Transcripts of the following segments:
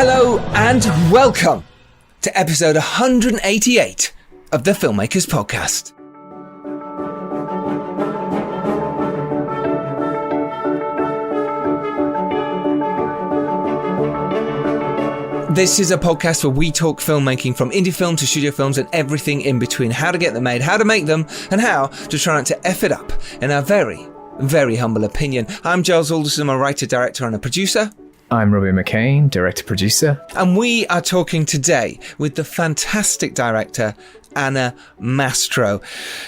Hello and welcome to episode 188 of the Filmmakers Podcast. This is a podcast where we talk filmmaking from indie film to studio films and everything in between. How to get them made, how to make them, and how to try not to F it up, in our very, very humble opinion. I'm Giles Alderson, I'm a writer, director and a producer. I'm Robbie McCain, director-producer. And we are talking today with the fantastic director, Anna Mastro.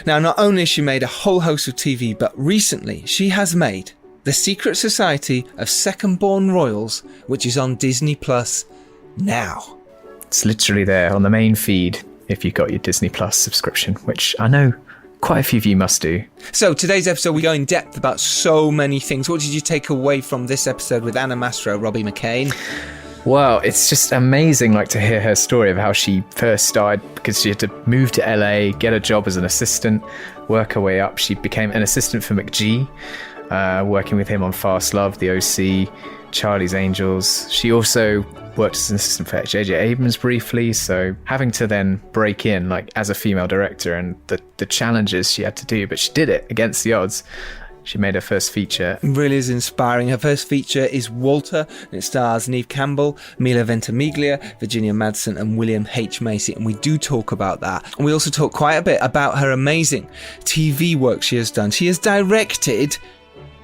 Now, not only has she made a whole host of TV, but recently she has made The Secret Society of Second-Born Royals, which is on Disney Plus now. It's literally there on the main feed if you've got your Disney Plus subscription, which I know quite a few of you must do. So today's episode, we go in depth about so many things. What did you take away from this episode with Anna Mastro, Robbie McCain? Well, it's just amazing to hear her story of how she first started, because she had to move to LA, get a job as an assistant, work her way up. She became an assistant for McG, working with him on Fast Love, The OC, Charlie's Angels. She also worked as an assistant for J.J. Abrams briefly, so having to then break in as a female director and the challenges she had to do, but she did it against the odds. She made her first feature. It really is inspiring. Her first feature is Walter, and it stars Neve Campbell, Mila Ventimiglia, Virginia Madsen and William H. Macy, and we do talk about that. And we also talk quite a bit about her amazing TV work she has done. She has directed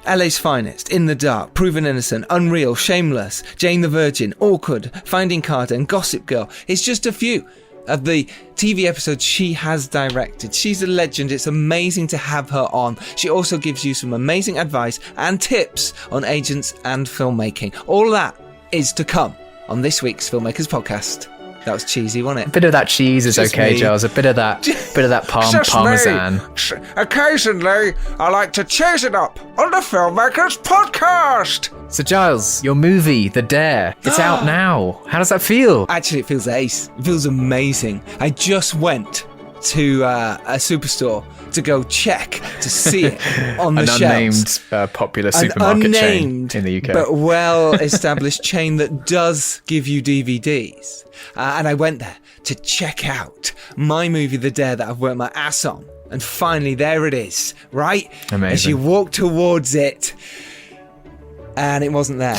LA's Finest, In the Dark, Proven Innocent, Unreal, Shameless, Jane the Virgin, Awkward, Finding Carter and Gossip Girl. It's just a few of the TV episodes she has directed. She's a legend. It's amazing to have her on. She also gives you some amazing advice and tips on agents and filmmaking. All that is to come on this week's Filmmakers Podcast. That was cheesy, wasn't it? A bit of that cheese is just okay, me. Giles. A bit of that parmesan. Me. Occasionally, I like to cheese it up on the Filmmakers Podcast. So, Giles, your movie, The Dare, it's out now. How does that feel? Actually, it feels ace. It feels amazing. I just went to a superstore to go check to see it on the shelves. An unnamed popular supermarket chain in the UK. But well-established chain that does give you DVDs. And I went there to check out my movie, The Dare, that I've worked my ass on. And finally, there it is, right? Amazing. As you walk towards it, and it wasn't there.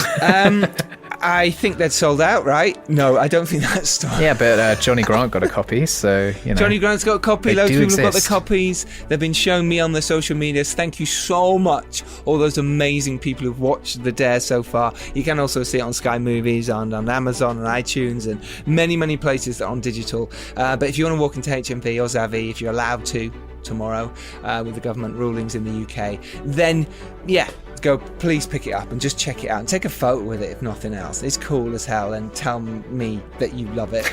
I think they'd sold out, right? No, I don't think that's story. Yeah, but Johnny Grant got a copy, so, Johnny Grant's got a copy, loads of people have got the copies. They've been showing me on their social medias. Thank you so much, all those amazing people who've watched The Dare so far. You can also see it on Sky Movies, on Amazon and iTunes, and many, many places that are on digital. But if you want to walk into HMV or Zavvi, if you're allowed to tomorrow, with the government rulings in the UK, then, go, please pick it up and just check it out and take a photo with it if nothing else. It's cool as hell, and tell me that you love it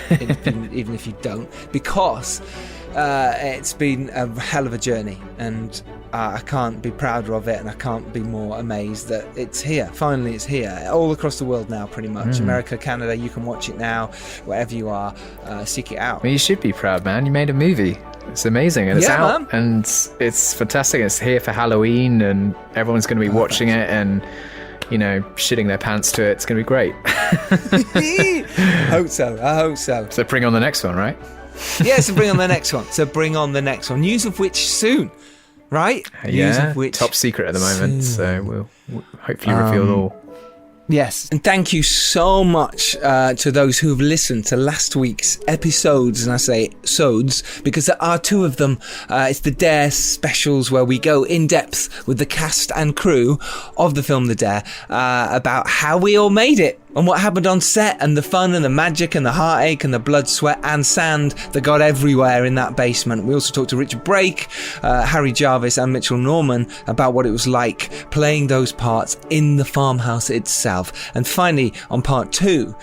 even if you don't, because it's been a hell of a journey, and I can't be prouder of it, and I can't be more amazed that it's here. Finally, it's here all across the world now, pretty much. America, Canada, you can watch it now wherever you are. Seek it out. Well, you should be proud, man. You made a movie. It's amazing, and it's out, man. And it's fantastic. It's here for Halloween, and everyone's going to be watching it and, shitting their pants to it. It's going to be great. I hope so. So bring on the next one, right? So bring on the next one. News of which soon, right? News of which top secret at the moment, so we'll hopefully reveal all. Yes, and thank you so much to those who've listened to last week's episodes, and I say sods because there are two of them. It's the Dare specials, where we go in depth with the cast and crew of the film The Dare about how we all made it and what happened on set, and the fun and the magic and the heartache and the blood, sweat and sand that got everywhere in that basement. We also talked to Richard Brake, Harry Jarvis and Mitchell Norman about what it was like playing those parts in the farmhouse itself. And finally, on part 2,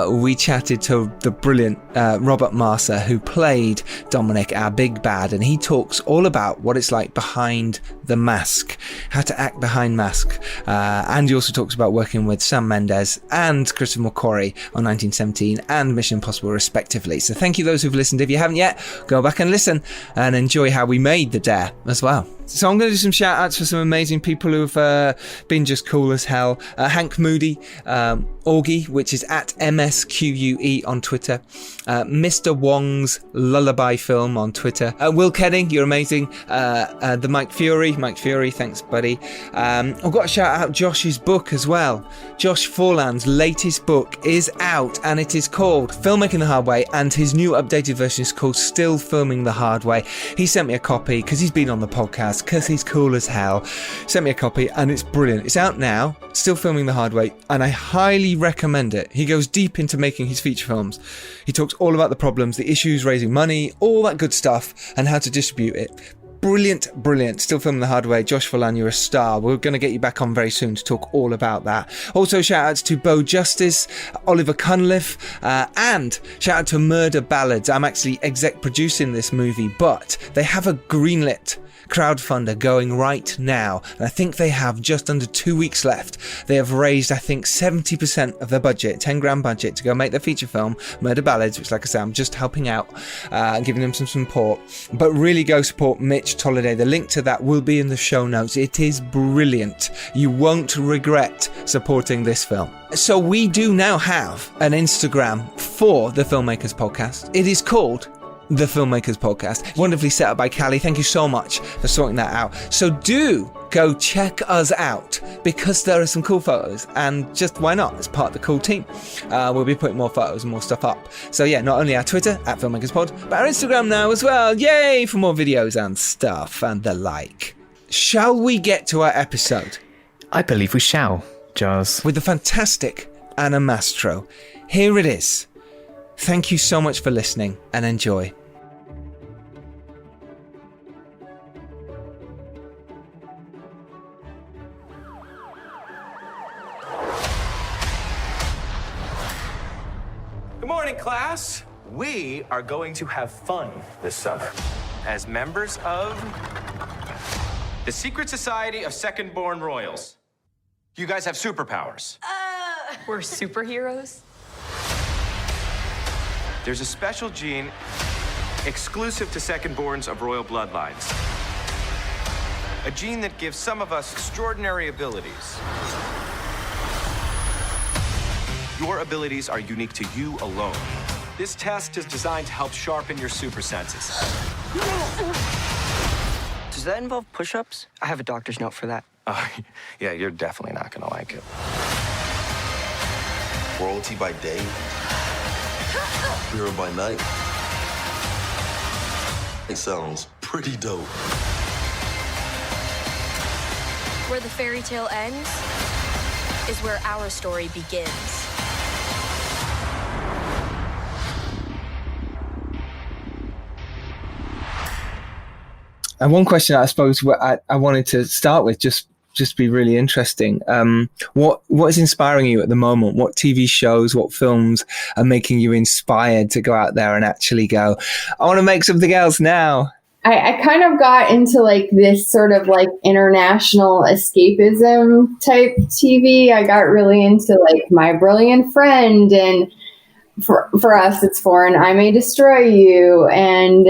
we chatted to the brilliant Robert Marser, who played Dominic, our big bad, and he talks all about what it's like behind the mask, how to act behind mask, and he also talks about working with Sam Mendes and and Christopher McQuarrie on 1917 and Mission Impossible respectively. So thank you those who've listened. If you haven't yet, go back and listen and enjoy how we made The Dare as well. So I'm going to do some shout outs for some amazing people who've been just cool as hell. Hank Moody, Augie, which is at MSQUE on Twitter. Mr. Wong's Lullaby Film on Twitter. Will Kenning, you're amazing. The Mike Fury, thanks buddy. I've got to shout out Josh's book as well. Josh Forland's latest book is out and it is called Filmmaking the Hard Way, and his new updated version is called Still Filming the Hard Way. He sent me a copy because he's been on the podcast, because he's cool as hell. Sent me a copy and it's brilliant. It's out now, Still Filming the Hard Way, and I highly recommend it. He goes deep into making his feature films. He talks all about the problems, the issues, raising money, all that good stuff, and how to distribute it. Brilliant. Still Filming the Hard Way. Josh Forlan, you're a star. We're going to get you back on very soon to talk all about that. Also, shout outs to Bo Justice, Oliver Cunliffe, and shout out to Murder Ballads. I'm actually exec producing this movie, but they have a greenlit crowdfunder going right now, and I think they have just under 2 weeks left. They have raised, I think, 70% of their budget, 10 grand budget, to go make their feature film Murder Ballads, which, like I said, I'm just helping out and giving them some support. But really go support Mitch Tolliday. The link to that will be in the show notes. It is brilliant. You won't regret supporting this film. So we do now have an Instagram for the Filmmakers Podcast. It is called The Filmmakers Podcast. Wonderfully set up by Callie. Thank you so much for sorting that out. So do go check us out, because there are some cool photos, and just why not? It's part of the cool team. We'll be putting more photos and more stuff up. So yeah, not only our Twitter at FilmmakersPod, but our Instagram now as well. Yay for more videos and stuff and the like. Shall we get to our episode? I believe we shall, Giles. With the fantastic Anna Mastro. Here it is. Thank you so much for listening, and enjoy. Good morning, class. We are going to have fun this summer as members of the Secret Society of Second-Born Royals. You guys have superpowers. We're superheroes? There's a special gene exclusive to second-borns of royal bloodlines. A gene that gives some of us extraordinary abilities. Your abilities are unique to you alone. This test is designed to help sharpen your super senses. Does that involve push-ups? I have a doctor's note for that. Yeah, you're definitely not gonna like it. Royalty by day, hero by night. It sounds pretty dope. Where the fairy tale ends is where our story begins. And one question I suppose I wanted to start with, just be really interesting. What is inspiring you at the moment? What TV shows, what films are making you inspired to go out there and actually go, I want to make something else now? I kind of got into like this sort of like international escapism type TV. I got really into like My Brilliant Friend, and for us it's Foreign I May Destroy You, and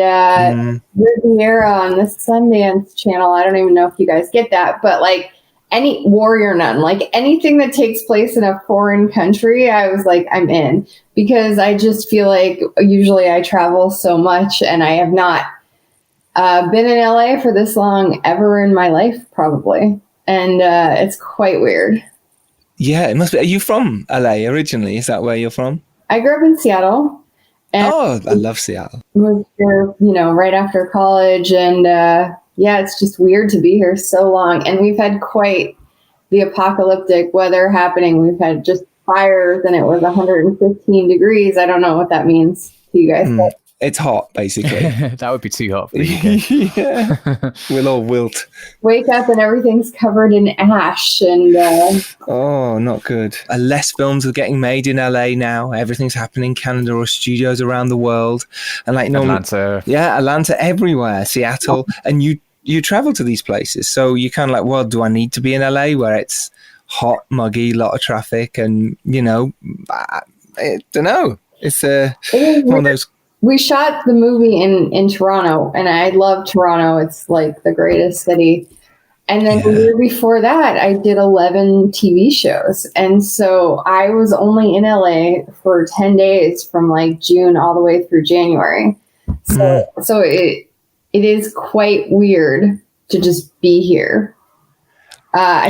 Riviera on the Sundance Channel. I don't even know if you guys get that, but like any Warrior Nun, like anything that takes place in a foreign country, I was like, I'm in, because I just feel like usually I travel so much, and I have not been in LA for this long ever in my life, probably. And it's quite weird. Yeah, it must be. Are you from LA originally? Is that where you're from? I grew up in Seattle. And I love Seattle. Moved here, right after college. And yeah, it's just weird to be here so long. And we've had quite the apocalyptic weather happening. We've had just fires, and it was 115 degrees. I don't know what that means to you guys. But it's hot, basically. That would be too hot for the UK. Yeah. We'll all wilt. Wake up and everything's covered in ash. And oh, not good. Less films are getting made in LA now. Everything's happening in Canada or studios around the world. And like Atlanta. Yeah, Atlanta, everywhere. Seattle. And you travel to these places. So you're kind of like, well, do I need to be in LA where it's hot, muggy, lot of traffic, and I don't know. It's one of those. We shot the movie in Toronto, and I love Toronto. It's like the greatest city. And then the year before that, I did 11 TV shows. And so I was only in LA for 10 days from like June all the way through January. So it is quite weird to just be here. I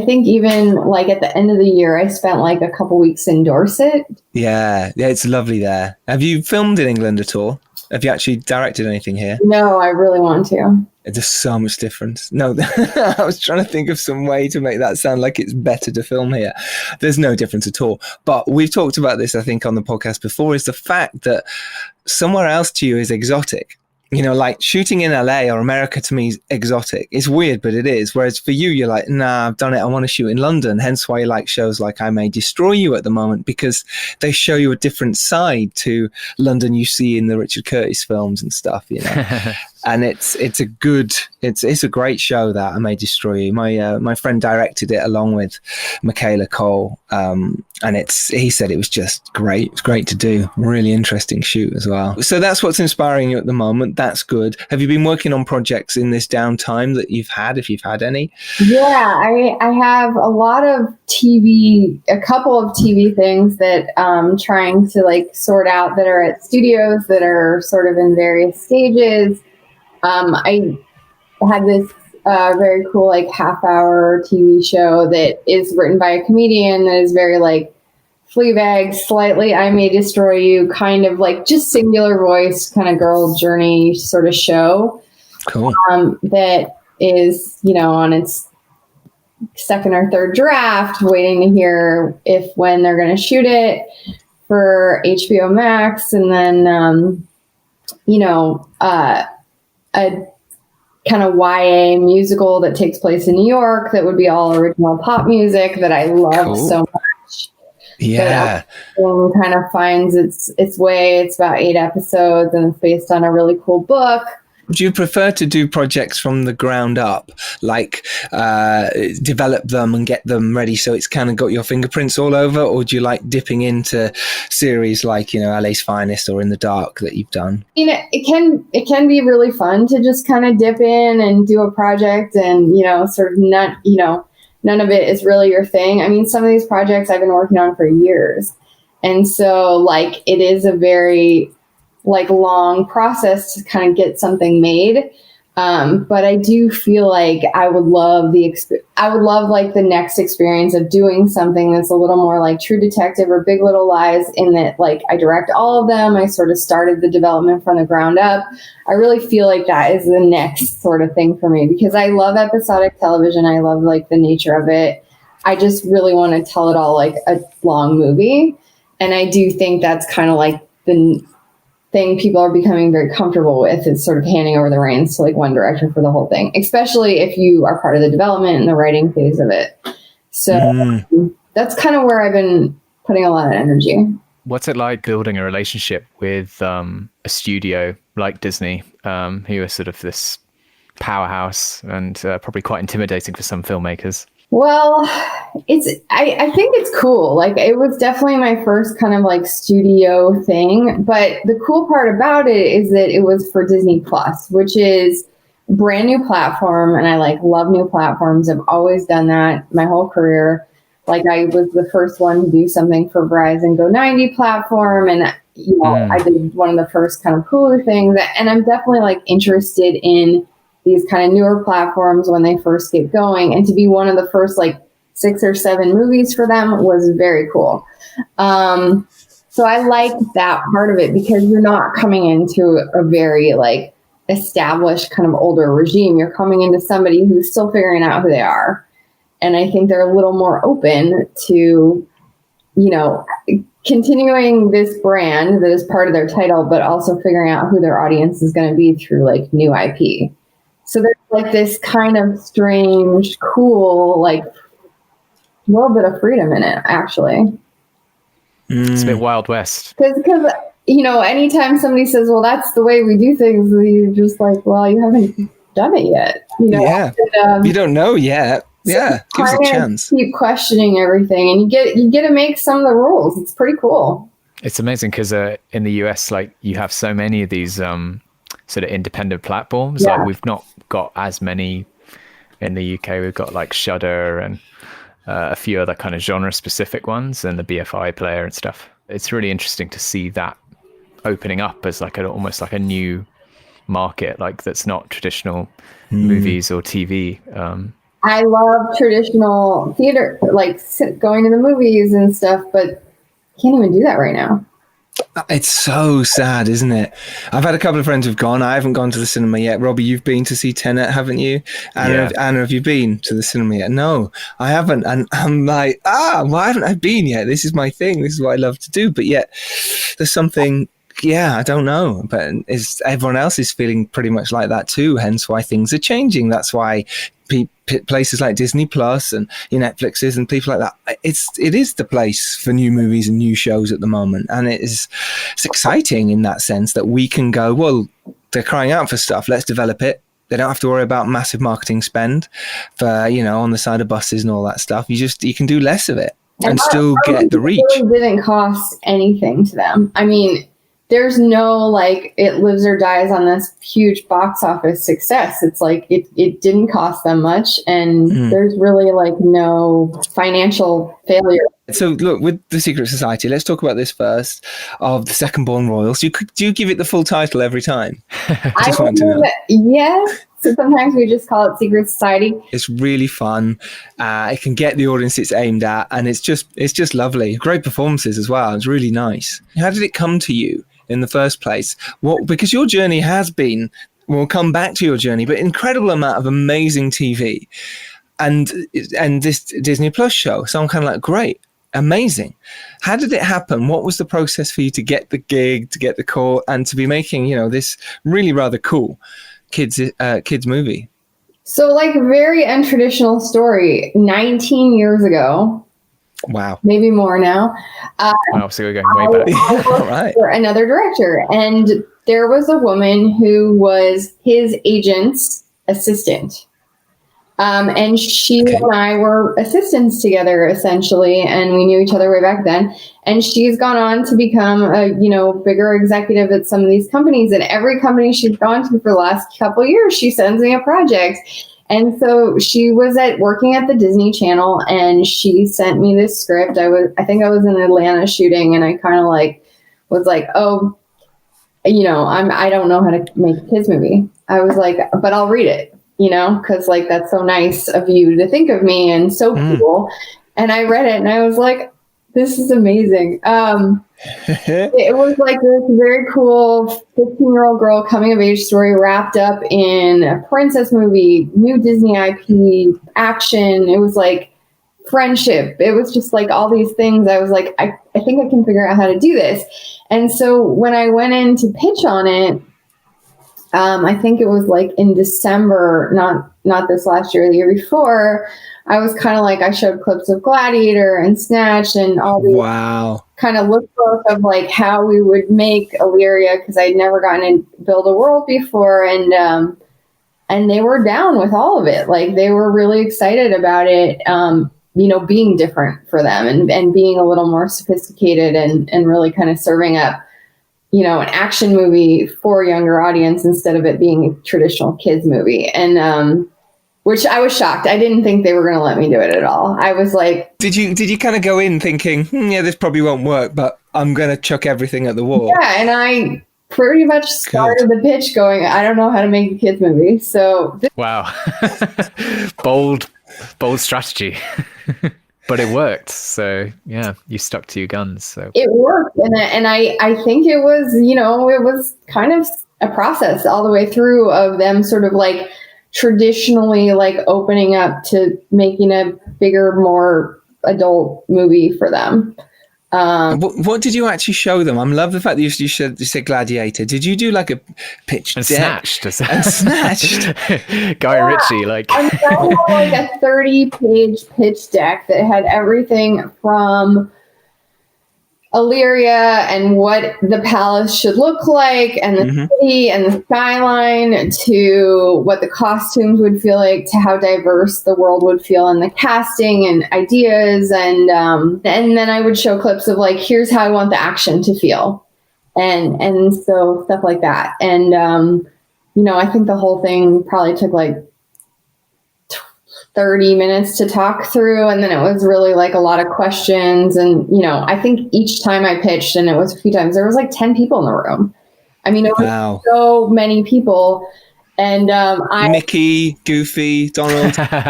think even like at the end of the year, I spent like a couple weeks in Dorset. Yeah, it's lovely there. Have you filmed in England at all? Have you actually directed anything here? No, I really want to. There's so much difference. No, I was trying to think of some way to make that sound like it's better to film here. There's no difference at all. But we've talked about this, I think, on the podcast before, is the fact that somewhere else to you is exotic. Like shooting in LA or America to me is exotic. It's weird, but it is. Whereas for you, you're like, nah, I've done it. I want to shoot in London. Hence why you like shows like I May Destroy You at the moment, because they show you a different side to London you see in the Richard Curtis films and stuff, And it's a great show, that I May Destroy You. My friend directed it along with Michaela Cole, and he said it was just great. It's great to do. Really interesting shoot as well. So that's what's inspiring you at the moment. That's good. Have you been working on projects in this downtime that you've had, if you've had any? Yeah, I have a lot of a couple of TV things that I'm trying to like sort out that are at studios that are sort of in various stages. I had this very cool like half-hour TV show that is written by a comedian that is very like Fleabag, slightly I May Destroy You, kind of like just singular voice, kind of girl journey sort of show. Cool. That is, on its second or third draft, waiting to hear when they're going to shoot it for HBO Max, and then a kind of YA musical that takes place in New York that would be all original pop music that I love so much. Yeah. That kind of finds its way. It's about 8 episodes and it's based on a really cool book. Do you prefer to do projects from the ground up, like develop them and get them ready so it's kind of got your fingerprints all over, or do you like dipping into series like LA's Finest or In the Dark that you've done? It can be really fun to just kind of dip in and do a project and sort of none of it is really your thing. I mean, some of these projects I've been working on for years, and so like it is a very like long process to kind of get something made. But I do feel like I would love like the next experience of doing something that's a little more like True Detective or Big Little Lies, in that like I direct all of them. I sort of started the development from the ground up. I really feel like that is the next sort of thing for me, because I love episodic television. I love like the nature of it. I just really want to tell it all like a long movie. And I do think that's kind of like the thing people are becoming very comfortable with, is sort of handing over the reins to like one director for the whole thing, especially if you are part of the development and the writing phase of it. So that's kind of where I've been putting a lot of energy. What's it like building a relationship with a studio like Disney, who are sort of this powerhouse and probably quite intimidating for some filmmakers? Well, I think it's cool. Like, it was definitely my first kind of like studio thing. But the cool part about it is that it was for Disney Plus, which is a brand new platform. And I like love new platforms. I've always done that my whole career. Like, I was the first one to do something for Verizon Go 90 platform. And, I did one of the first kind of Hulu things. And I'm definitely like interested in these kind of newer platforms when they first get going, and to be one of the first like 6 or 7 movies for them was very cool. So I like that part of it, because you're not coming into a very like established kind of older regime. You're coming into somebody who's still figuring out who they are. And I think they're a little more open to, continuing this brand that is part of their title, but also figuring out who their audience is going to be through like new IP. So there's like this kind of strange, cool, like a little bit of freedom in it, actually. It's a bit Wild West. Because anytime somebody says, well, that's the way we do things, you're just like, well, you haven't done it yet. Yeah. You don't know yet. Yeah, give us a chance. Keep questioning everything, and you get to make some of the rules. It's pretty cool. It's amazing because in the US, like, you have so many of these sort of independent platforms. Yeah. Like, we've not got as many in the UK. We've got like Shudder and a few other kind of genre specific ones, and the BFI player and stuff. It's really interesting to see that opening up as like almost like a new market, like that's not traditional movies or TV. I love traditional theater, like going to the movies and stuff, but can't even do that right now. It's so sad, isn't it? I've had a couple of friends who've gone. I haven't gone to the cinema yet. Robbie, you've been to see Tenet, haven't you? Anna, have you been to the cinema yet? No, I haven't. And I'm like, why haven't I been yet? This is my thing. This is what I love to do. But yet there's something, I don't know. But everyone else is feeling pretty much like that too. Hence why things are changing. That's why places like Disney Plus and Netflixes and people like that, it is the place for new movies and new shows at the moment, and it's exciting in that sense that we can go, well, they're crying out for stuff, let's develop it. They don't have to worry about massive marketing spend for on the side of buses and all that stuff. You can do less of it and still get the reach. It really didn't cost anything to them. I mean, there's no like it lives or dies on this huge box office success. It's like it didn't cost them much, and there's really like no financial failure. So look, with The Secret Society, let's talk about this first, of the Second Born Royals. Do you give it the full title every time? Yes. So sometimes we just call it Secret Society. It's really fun. It can get the audience it's aimed at, and it's just lovely. Great performances as well. It's really nice. How did it come to you in the first place? Because your journey has been, we'll come back to your journey, but incredible amount of amazing TV and this Disney Plus show. So I'm kind of like, great, amazing. How did it happen? What was the process for you to get the gig, to get the call, and to be making, this really rather cool kids movie? So like very untraditional story. 19 years ago. Wow. Maybe more now. Wow, so we're going way back. I worked for another director, and there was a woman who was his agent's assistant. And she and I were assistants together essentially, and we knew each other way back then. And she's gone on to become a, bigger executive at some of these companies, and every company she's gone to for the last couple of years, she sends me a project. And so she was working at the Disney Channel, and she sent me this script. I think I was in Atlanta shooting, and I kind of was like, oh, I don't know how to make a kids movie. I was like, but I'll read it, because that's so nice of you to think of me and so cool. And I read it, and I was like, this is amazing. It was like this very cool 15-year-old girl coming of age story wrapped up in a princess movie, new Disney IP, action. It was like friendship. It was just like all these things. I was like, I think I can figure out how to do this. And so when I went in to pitch on it, I think it was like in December, not this last year, the year before, I was kind of like, I showed clips of Gladiator and Snatch and all these kind of lookbook of like how we would make Illyria, because I'd never gotten to build a world before. And they were down with all of it. Like they were really excited about it, being different for them and being a little more sophisticated and really kind of serving up, an action movie for a younger audience instead of it being a traditional kids movie. And, which I was shocked. I didn't think they were going to let me do it at all. I was like, did you kind of go in thinking, this probably won't work, but I'm going to chuck everything at the wall? Yeah. And I pretty much started the pitch going, I don't know how to make a kids movie. So wow. bold strategy. But it worked. So yeah, you stuck to your guns. So it worked. And I think it was, it was kind of a process all the way through of them sort of like traditionally like opening up to making a bigger, more adult movie for them. What did you actually show them? I love the fact that you said Gladiator. Did you do like a pitch and deck? Snatched. Guy Ritchie, like I had like a 30-page pitch deck that had everything from Illyria and what the palace should look like, and the city and the skyline, to what the costumes would feel like, to how diverse the world would feel in the casting and ideas, and then I would show clips of like, here's how I want the action to feel, and so stuff like that. And I think the whole thing probably took like 30 minutes to talk through, and then it was really like a lot of questions. And I think each time I pitched, and it was a few times, there was like 10 people in the room. I mean, it was so many people. And Mickey, Goofy, Donald. Daffy,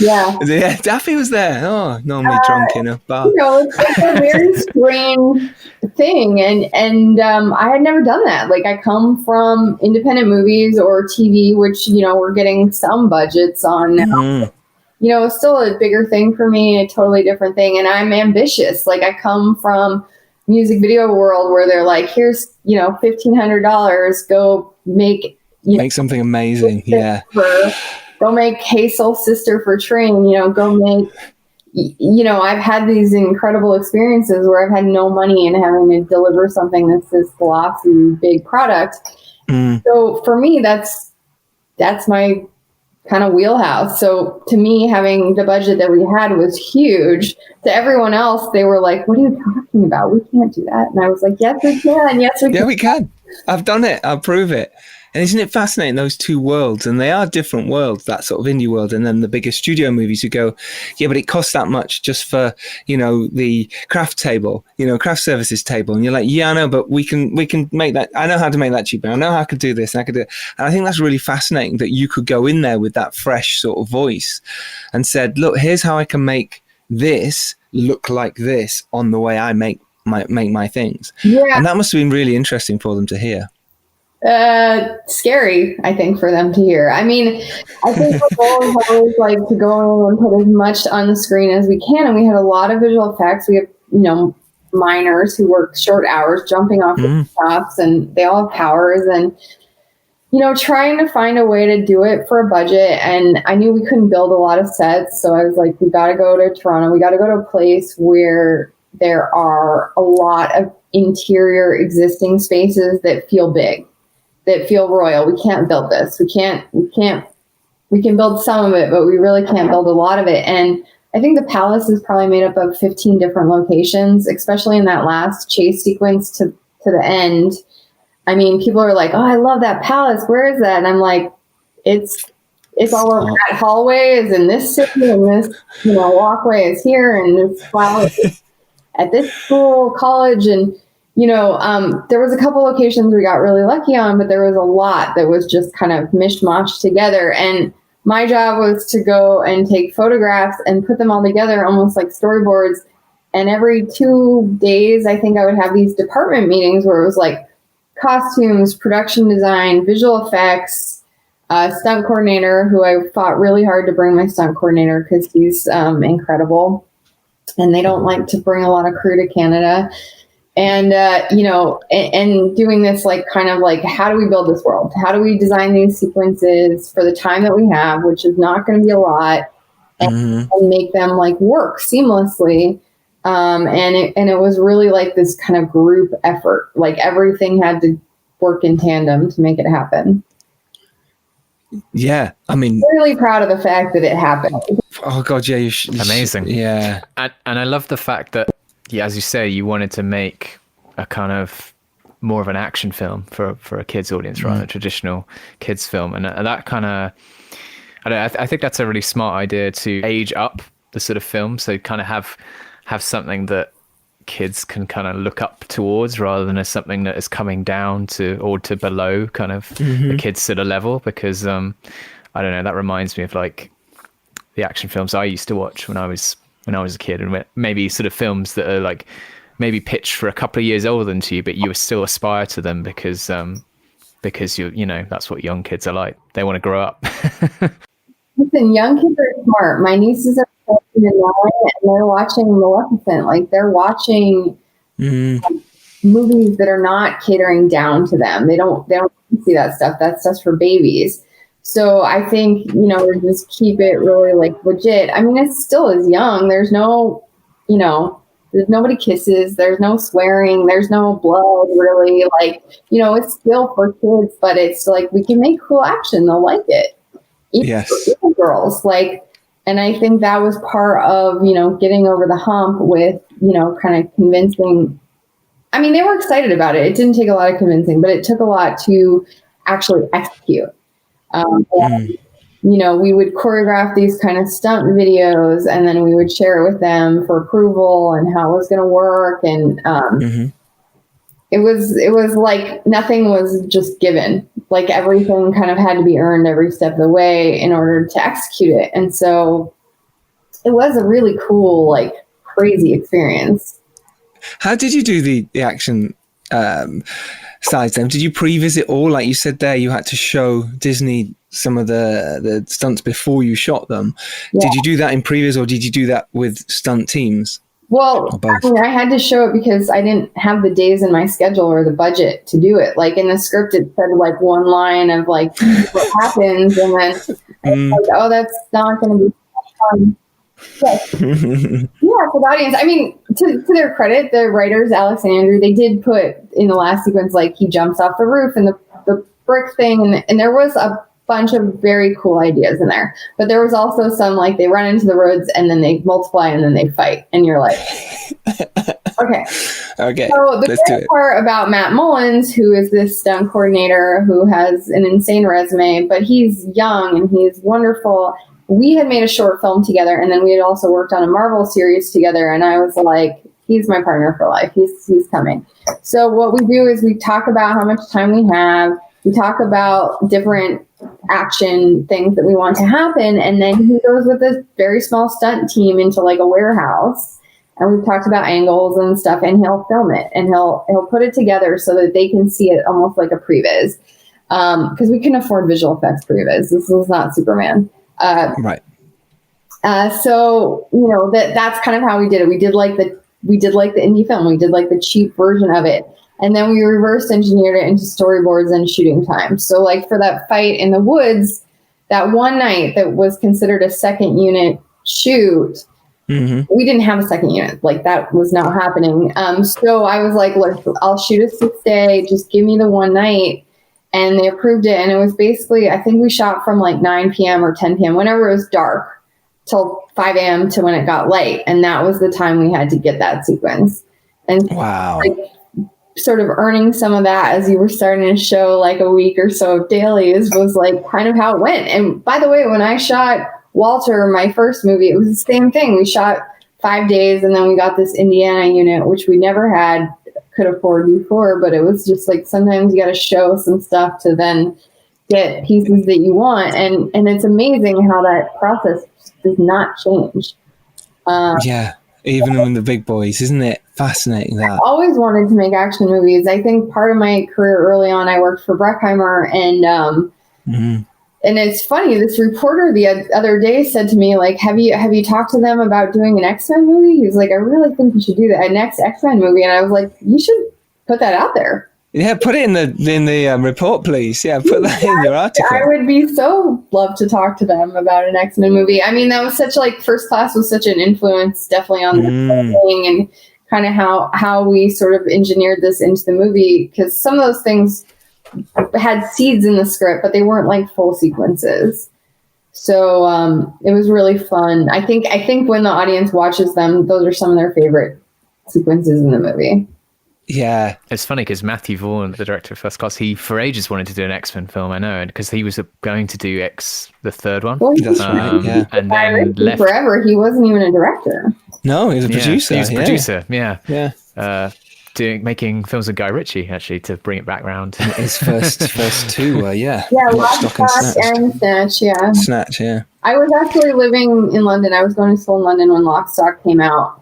yeah, Daffy was there. Oh, normally drunk in a bar. It's like a very strange thing, and I had never done that. Like, I come from independent movies or TV, which we're getting some budgets on now. It's still a bigger thing for me, a totally different thing, and I'm ambitious. Like, I come from music video world where they're like, here's $1,500, go make something amazing. Go make Hazel Sister for Train, go make I've had these incredible experiences where I've had no money and having to deliver something that's this glossy big product. So for me, that's my kind of wheelhouse. So to me, having the budget that we had was huge. To everyone else, they were like, what are you talking about? We can't do that. And I was like, yes, we can. Yes, we can. Yeah, we can. I've done it. I'll prove it. And isn't it fascinating, those two worlds? And they are different worlds, that sort of indie world. And then the bigger studio movies, you go, yeah, but it costs that much just for, the craft table, craft services table. And you're like, yeah, I know, but we can make that. I know how to make that cheaper. I know how I could do this. And I could do it. And I think that's really fascinating that you could go in there with that fresh sort of voice and said, look, here's how I can make this look like this on the way I make my things. Yeah. And that must have been really interesting for them to hear. Scary, I think, for them to hear. I mean, I think the goal is always like to go in and put as much on the screen as we can. And we had a lot of visual effects. We have, miners who work short hours jumping off the tops, and they all have powers, and, trying to find a way to do it for a budget. And I knew we couldn't build a lot of sets. So I was like, we got to go to Toronto. We got to go to a place where there are a lot of interior existing spaces that feel big, that feel royal. We can't build this. We can build some of it, but we really can't build a lot of it. And I think the palace is probably made up of 15 different locations, especially in that last chase sequence to the end. I mean, people are like, oh, I love that palace. Where is that? And I'm like, it's all over. That hallway is in this city, and this, walkway is here, and this flower is at this school, college. And there was a couple locations we got really lucky on, but there was a lot that was just kind of mishmashed together. And my job was to go and take photographs and put them all together, almost like storyboards. And every 2 days, I think I would have these department meetings where it was like costumes, production design, visual effects, stunt coordinator, who I fought really hard to bring my stunt coordinator because he's incredible. And they don't like to bring a lot of crew to Canada. And, and doing this, like, kind of like, how do we build this world? How do we design these sequences for the time that we have, which is not going to be a lot, and make them like work seamlessly. And it was really like this kind of group effort. Like, everything had to work in tandem to make it happen. Yeah. I mean, really proud of the fact that it happened. Oh God. Yeah. Amazing. Yeah. And I love the fact that, yeah, as you say, you wanted to make a kind of more of an action film for a kids audience rather than a traditional kids film. And that kind of, I think that's a really smart idea to age up the sort of film. So kind of have something that kids can kind of look up towards rather than as something that is coming down to or to below kind of the kids sort of level. Because I don't know, that reminds me of like the action films I used to watch when I was a kid, and maybe sort of films that are like maybe pitched for a couple of years older than you, but you still aspire to them because that's what young kids are like. They want to grow up. Listen, young kids are smart. My nieces are 14 and 9, and they're watching Maleficent. Like, they're watching movies that are not catering down to them. They don't see that stuff. That's just for babies. So I think, we just keep it really like legit. I mean, it still is young. There's no, nobody kisses, there's no swearing, there's no blood really. Like, it's still for kids, but it's like, we can make cool action. They'll like it. Even girls, like, and I think that was part of, getting over the hump with, kind of convincing. I mean, they were excited about it. It didn't take a lot of convincing, but it took a lot to actually execute. We would choreograph these kind of stunt videos, and then we would share it with them for approval and how it was going to work. And it was like nothing was just given. Like everything kind of had to be earned every step of the way in order to execute it. And so it was a really cool, like crazy experience. How did you do the action sides then? Did you pre-visit all? Like you said there, you had to show Disney some of the stunts before you shot them. Yeah. Did you do that in previs, or did you do that with stunt teams? Well, I had to show it because I didn't have the days in my schedule or the budget to do it. Like in the script, it said like one line of like what happens, and then like, oh, that's not going to be fun. Yes. For the audience. I mean, to their credit, the writers, Alex and Andrew, they did put in the last sequence, like he jumps off the roof and the brick thing, and there was a bunch of very cool ideas in there. But there was also some like they run into the roads and then they multiply and then they fight, and you're like, okay. So the great part about Matt Mullins, who is this stunt coordinator who has an insane resume, but he's young and he's wonderful. We had made a short film together, and then we had also worked on a Marvel series together. And I was like, he's my partner for life. He's coming. So what we do is we talk about how much time we have. We talk about different action things that we want to happen. And then he goes with this very small stunt team into like a warehouse. And we've talked about angles and stuff, and he'll film it and he'll put it together so that they can see it almost like a previs. Because we can afford visual effects previs. This is not Superman. Right. So that's kind of how we did it. We did like the indie film. We did like the cheap version of it, and then we reverse engineered it into storyboards and shooting time. So like for that fight in the woods, that one night that was considered a second unit shoot, we didn't have a second unit. Like that was not happening. So I was like, look, I'll shoot a 6-day. Just give me the one night. And they approved it. And it was basically, I think we shot from like 9 p.m. or 10 p.m., whenever it was dark, till 5 a.m. to when it got light. And that was the time we had to get that sequence. And like, sort of earning some of that as you were starting to show like a week or so of dailies was like kind of how it went. And by the way, when I shot Walter, my first movie, it was the same thing. We shot 5 days, and then we got this Indiana unit, which we never could afford before, but it was just like sometimes you got to show some stuff to then get pieces that you want, and it's amazing how that process does not change. Even in the big boys, isn't it fascinating? That I always wanted to make action movies. I think part of my career early on, I worked for Bruckheimer, and it's funny. This reporter the other day said to me, like, "Have you talked to them about doing an X-Men movie?" He was like, "I really think you should do that, a next X-Men movie." And I was like, "You should put that out there." Yeah, put it in the report, please. Yeah, put that in your article. I would be so love to talk to them about an X-Men movie. I mean, that was such like First Class was such an influence, definitely on the thing, and kind of how we sort of engineered this into the movie, because some of those things had seeds in the script, but they weren't like full sequences. So it was really fun. I think when the audience watches them, those are some of their favorite sequences in the movie. Yeah, it's funny because Matthew Vaughn, the director of First Class, he for ages wanted to do an X-Men film. I know, because he was going to do the third one. Well, that's right. Yeah, and then left forever. He wasn't even a director. No, he was a producer. He was a producer. Yeah. Making films with Guy Ritchie, actually, to bring it back round. His first two were, Lock, Stock and Snatch. Snatch, yeah. I was actually living in London. I was going to school in London when Lock, Stock came out.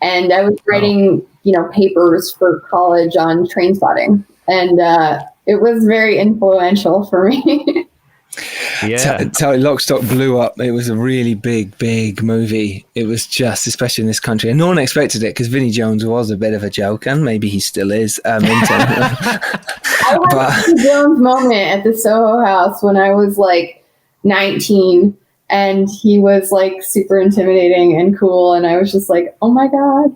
And I was writing, papers for college on train spotting. And it was very influential for me. Lock, Stock blew up. It was a really big movie. It was just, especially in this country, and no one expected it because Vinnie Jones was a bit of a joke, and maybe he still is. I had a Vinnie Jones moment at the Soho House when I was like 19, And he was like super intimidating and cool. And I was just like, oh my God.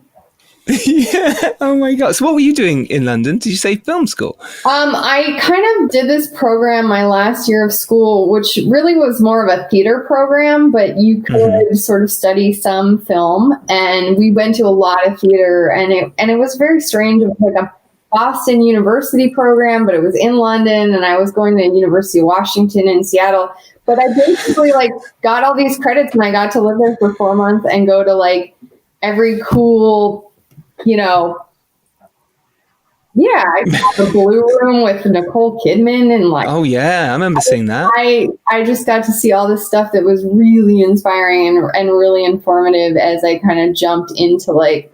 Yeah. Oh my God. So what were you doing in London? Did you say film school? I kind of did this program my last year of school, which really was more of a theater program, but you could sort of study some film. And we went to a lot of theater, and it was very strange. It was like a Boston University program, but it was in London, and I was going to the University of Washington in Seattle. But I basically like got all these credits, and I got to live there for 4 months and go to like every cool, I got the Blue Room with Nicole Kidman and like. Oh yeah, I remember seeing that. I just got to see all this stuff that was really inspiring and really informative as I kind of jumped into like.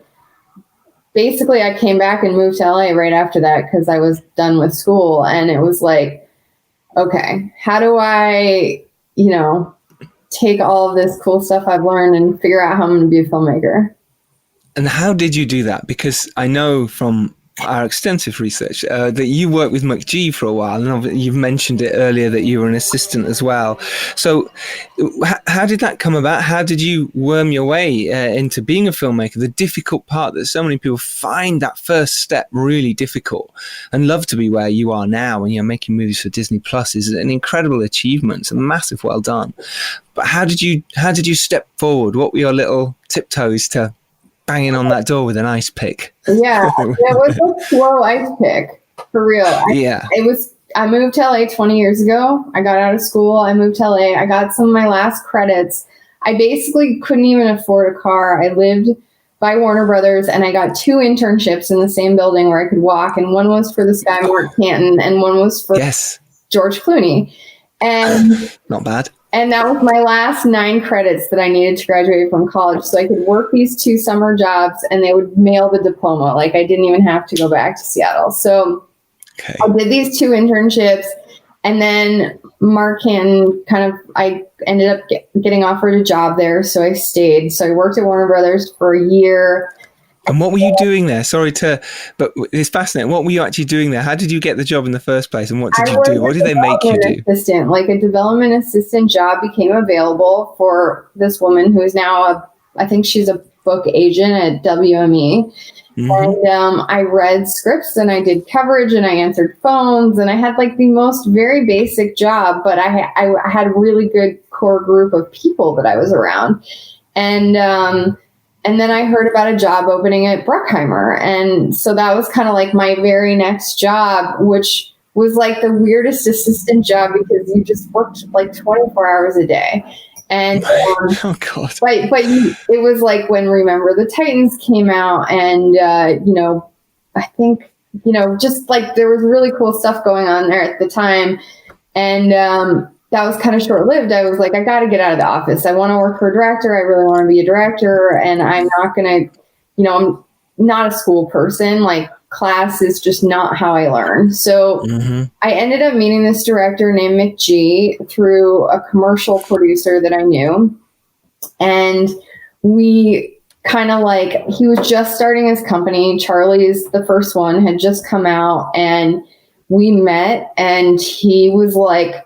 Basically, I came back and moved to LA right after that because I was done with school, and it was like, okay, how do I, take all of this cool stuff I've learned and figure out how I'm going to be a filmmaker? And how did you do that? Because I know from our extensive research that you worked with McGee for a while, and you've mentioned it earlier that you were an assistant as well. So how did that come about? How did you worm your way into being a filmmaker? The difficult part that so many people find that first step really difficult, and love to be where you are now and you're making movies for Disney Plus is an incredible achievement. It's a massive well done. But how did you step forward? What were your little tiptoes to banging on that door with an ice pick? Yeah, it was a slow ice pick, for real. I moved to LA 20 years ago. I got out of school. I moved to LA. I got some of my last credits. I basically couldn't even afford a car. I lived by Warner Brothers, and I got 2 internships in the same building where I could walk. And one was for this guy, Mark Canton, and one was for George Clooney. And not bad. And that was my last 9 credits that I needed to graduate from college. So I could work these 2 summer jobs, and they would mail the diploma. Like I didn't even have to go back to Seattle. So I did these 2 internships, and then Mark Canton I ended up getting offered a job there. So I stayed. So I worked at Warner Brothers for a year. And what were you doing there? But it's fascinating. What were you actually doing there? How did you get the job in the first place? And what did you do? What did they make you do? Like a development assistant job became available for this woman who is now I think she's a book agent at WME. And I read scripts, and I did coverage, and I answered phones, and I had like the most very basic job, but I had a really good core group of people that I was around. And then I heard about a job opening at Bruckheimer. And so that was kind of like my very next job, which was like the weirdest assistant job because you just worked like 24 hours a day. And oh God. But it was like when Remember the Titans came out, and I think just like there was really cool stuff going on there at the time, and that was kind of short-lived. I was like, I got to get out of the office. I want to work for a director. I really want to be a director, and I'm not going to, I'm not a school person. Like class is just not how I learn. So I ended up meeting this director named McGee through a commercial producer that I knew. And we kind of like, he was just starting his company. Charlie's, the first one, had just come out, and we met, and he was like,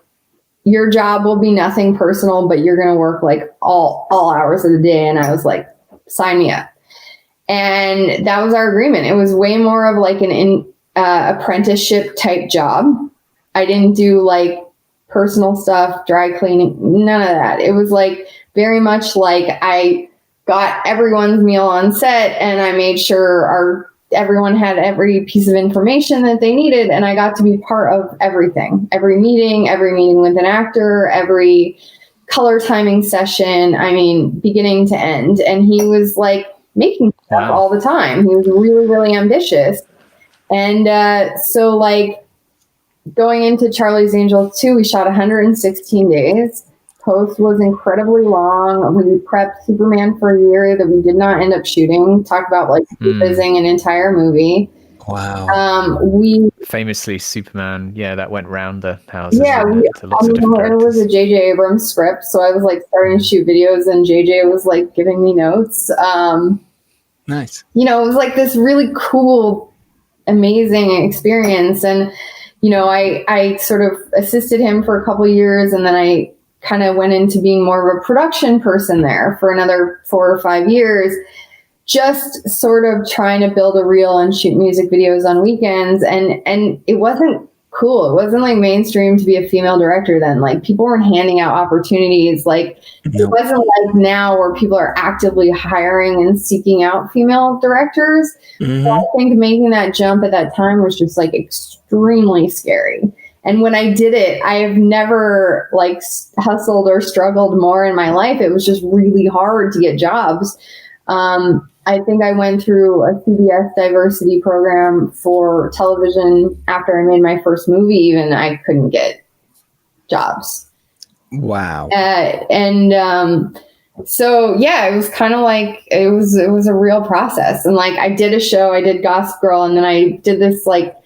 your job will be nothing personal, but you're going to work like all hours of the day. And I was like, sign me up. And that was our agreement. It was way more of like an apprenticeship type job. I didn't do like personal stuff, dry cleaning, none of that. It was like very much like I got everyone's meal on set, and I made sure everyone had every piece of information that they needed, and I got to be part of everything. Every meeting with an actor, every color timing session, beginning to end. And he was like making stuff all the time. He was really, really ambitious. And so like going into Charlie's Angels 2, we shot 116 days. Post was incredibly long. We prepped Superman for a year that we did not end up shooting. Talk about like revising an entire movie. Wow. We famously Superman, that went round the houses. Yeah, it was a J.J. Abrams script, so I was like starting to shoot videos, and J.J. was like giving me notes. Nice. It was like this really cool, amazing experience, and I sort of assisted him for a couple of years, and then I kind of went into being more of a production person there for another 4 or 5 years, just sort of trying to build a reel and shoot music videos on weekends. And it wasn't cool. It wasn't like mainstream to be a female director then. Like, people weren't handing out opportunities. Like, it wasn't like now where people are actively hiring and seeking out female directors. So I think making that jump at that time was just like extremely scary. And when I did it, I have never like hustled or struggled more in my life. It was just really hard to get jobs. I think I went through a CBS diversity program for television after I made my first movie. Even I couldn't get jobs. Wow. So yeah, it was kind of like, it was a real process. And like, I did a show, I did Gossip Girl, and then I did this like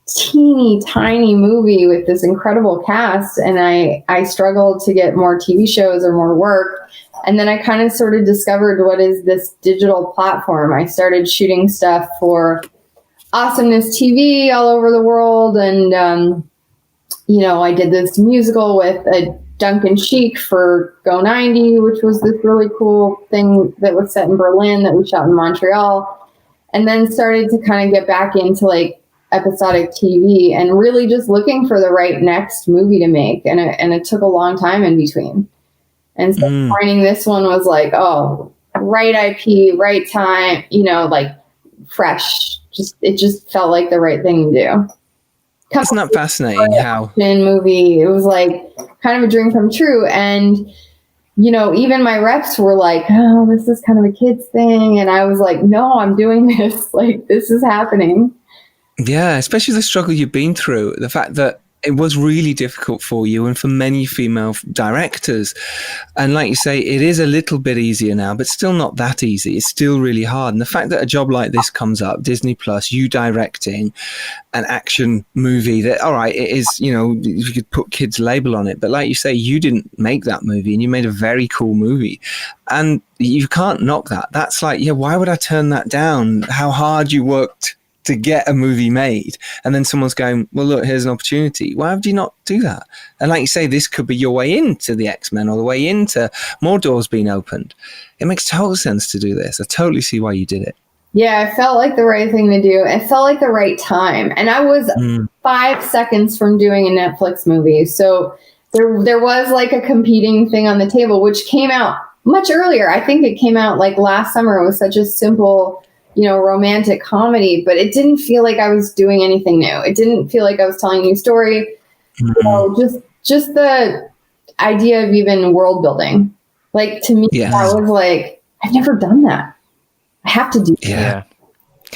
teeny tiny movie with this incredible cast. And I struggled to get more TV shows or more work. And then I kind of sort of discovered what is this digital platform. I started shooting stuff for Awesomeness TV all over the world. And, I did this musical with a Duncan Sheik for Go 90, which was this really cool thing that was set in Berlin that we shot in Montreal. And then started to kind of get back into like episodic TV and really just looking for the right next movie to make. And it took a long time in between. And so finding this one was like, oh, right IP, right time, like fresh. It just felt like the right thing to do. Isn't that fascinating how movie, it was like kind of a dream come true. And, even my reps were like, oh, this is kind of a kid's thing. And I was like, no, I'm doing this. Like, this is happening. Yeah, especially the struggle you've been through, the fact that it was really difficult for you and for many female directors. And like you say, it is a little bit easier now, but still not that easy. It's still really hard. And the fact that a job like this comes up, Disney Plus, you directing an action movie that, all right, it is, you could put kids label on it. But like you say, you didn't make that movie and you made a very cool movie. And you can't knock that. That's like, yeah, why would I turn that down? How hard you worked to get a movie made, and then someone's going, well, look, here's an opportunity. Why would you not do that? And like you say, this could be your way into the X-Men or the way into more doors being opened. It makes total sense to do this. I totally see why you did it. Yeah, it felt like the right thing to do. It felt like the right time. And I was 5 seconds from doing a Netflix movie. So there was like a competing thing on the table, which came out much earlier. I think it came out like last summer. It was such a simple romantic comedy, but it didn't feel like I was doing anything new. It didn't feel like I was telling a new story. Just the idea of even world building. Like, to me, I was like, I've never done that. I have to do that.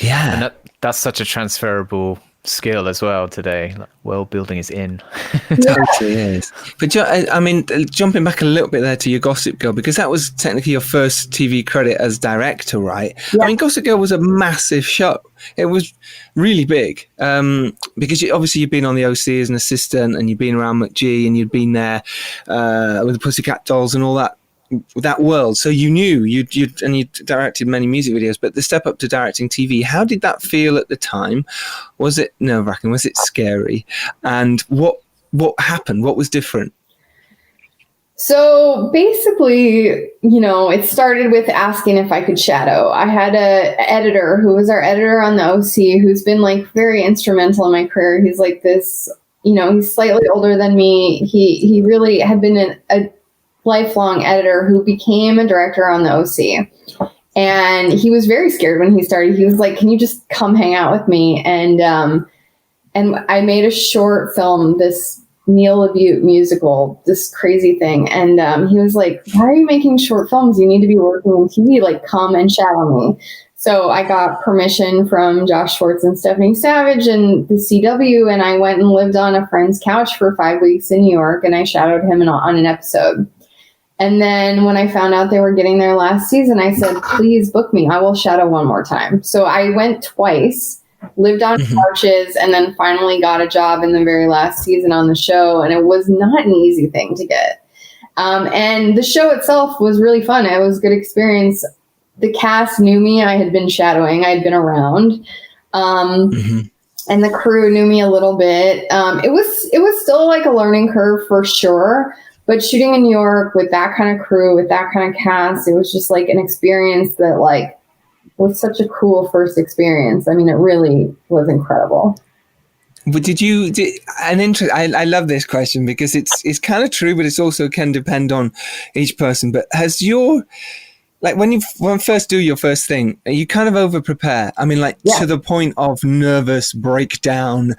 Yeah. And that's such a transferable skill as well today. Like, world building is in. Totally is. But I mean, jumping back a little bit there to your Gossip Girl, because that was technically your first TV credit as director, right? Yeah. I mean, Gossip Girl was a massive show. It was really big, because obviously you've been on the OC as an assistant, and you've been around McGee, and you'd been there with the Pussycat Dolls and all that world. So you knew you directed many music videos, but the step up to directing TV, how did that feel at the time? Was it nerve-wracking? Was it scary? And what happened? What was different? So basically, it started with asking if I could shadow. I had a editor who was our editor on the OC, who's been like very instrumental in my career. He's like this, he's slightly older than me. He really had been a lifelong editor who became a director on the OC. And he was very scared when he started. He was like, can you just come hang out with me? And I made a short film, this Neil LaBute musical, this crazy thing. And he was like, why are you making short films? You need to be working on TV. Like, come and shadow me. So I got permission from Josh Schwartz and Stephanie Savage and the CW. And I went and lived on a friend's couch for 5 weeks in New York. And I shadowed him on an episode. And then when I found out they were getting their last season, I said, please book me. I will shadow one more time. So I went twice, lived on couches, and then finally got a job in the very last season on the show. And it was not an easy thing to get. And the show itself was really fun. It was a good experience. The cast knew me. I had been shadowing. I had been around. And the crew knew me a little bit. It was still like a learning curve for sure. But shooting in New York with that kind of crew, with that kind of cast, it was just like an experience that like was such a cool first experience. I mean, it really was incredible. But I love this question because it's kind of true, but it's also can depend on each person. But has your, like when you first do your first thing, you kind of over prepare? I mean, like to the point of nervous breakdown,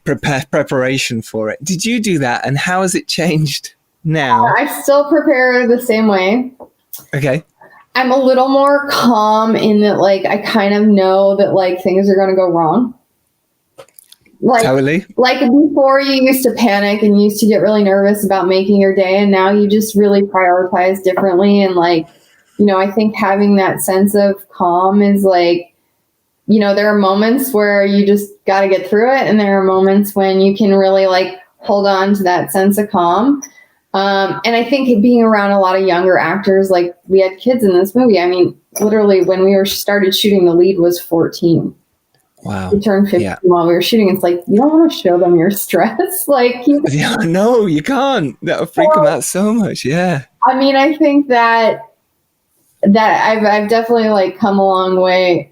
preparation for it. Did you do that? And how has it changed now? I still prepare the same way. Okay. I'm a little more calm in that, like, I kind of know that like things are going to go wrong. Like, totally. Like before you used to panic and you used to get really nervous about making your day, and now you just really prioritize differently. And like, you know, I think having that sense of calm is like, you know, there are moments where you just got to get through it. And there are moments when you can really like hold on to that sense of calm. And I think being around a lot of younger actors, like we had kids in this movie. I mean, literally when we started shooting, the lead was 14. Wow. We turned 15 while we were shooting. It's like, you don't want to show them your stress. Like, no, you can't. That'll freak them out so much. Yeah. I mean, I think that I've definitely like come a long way,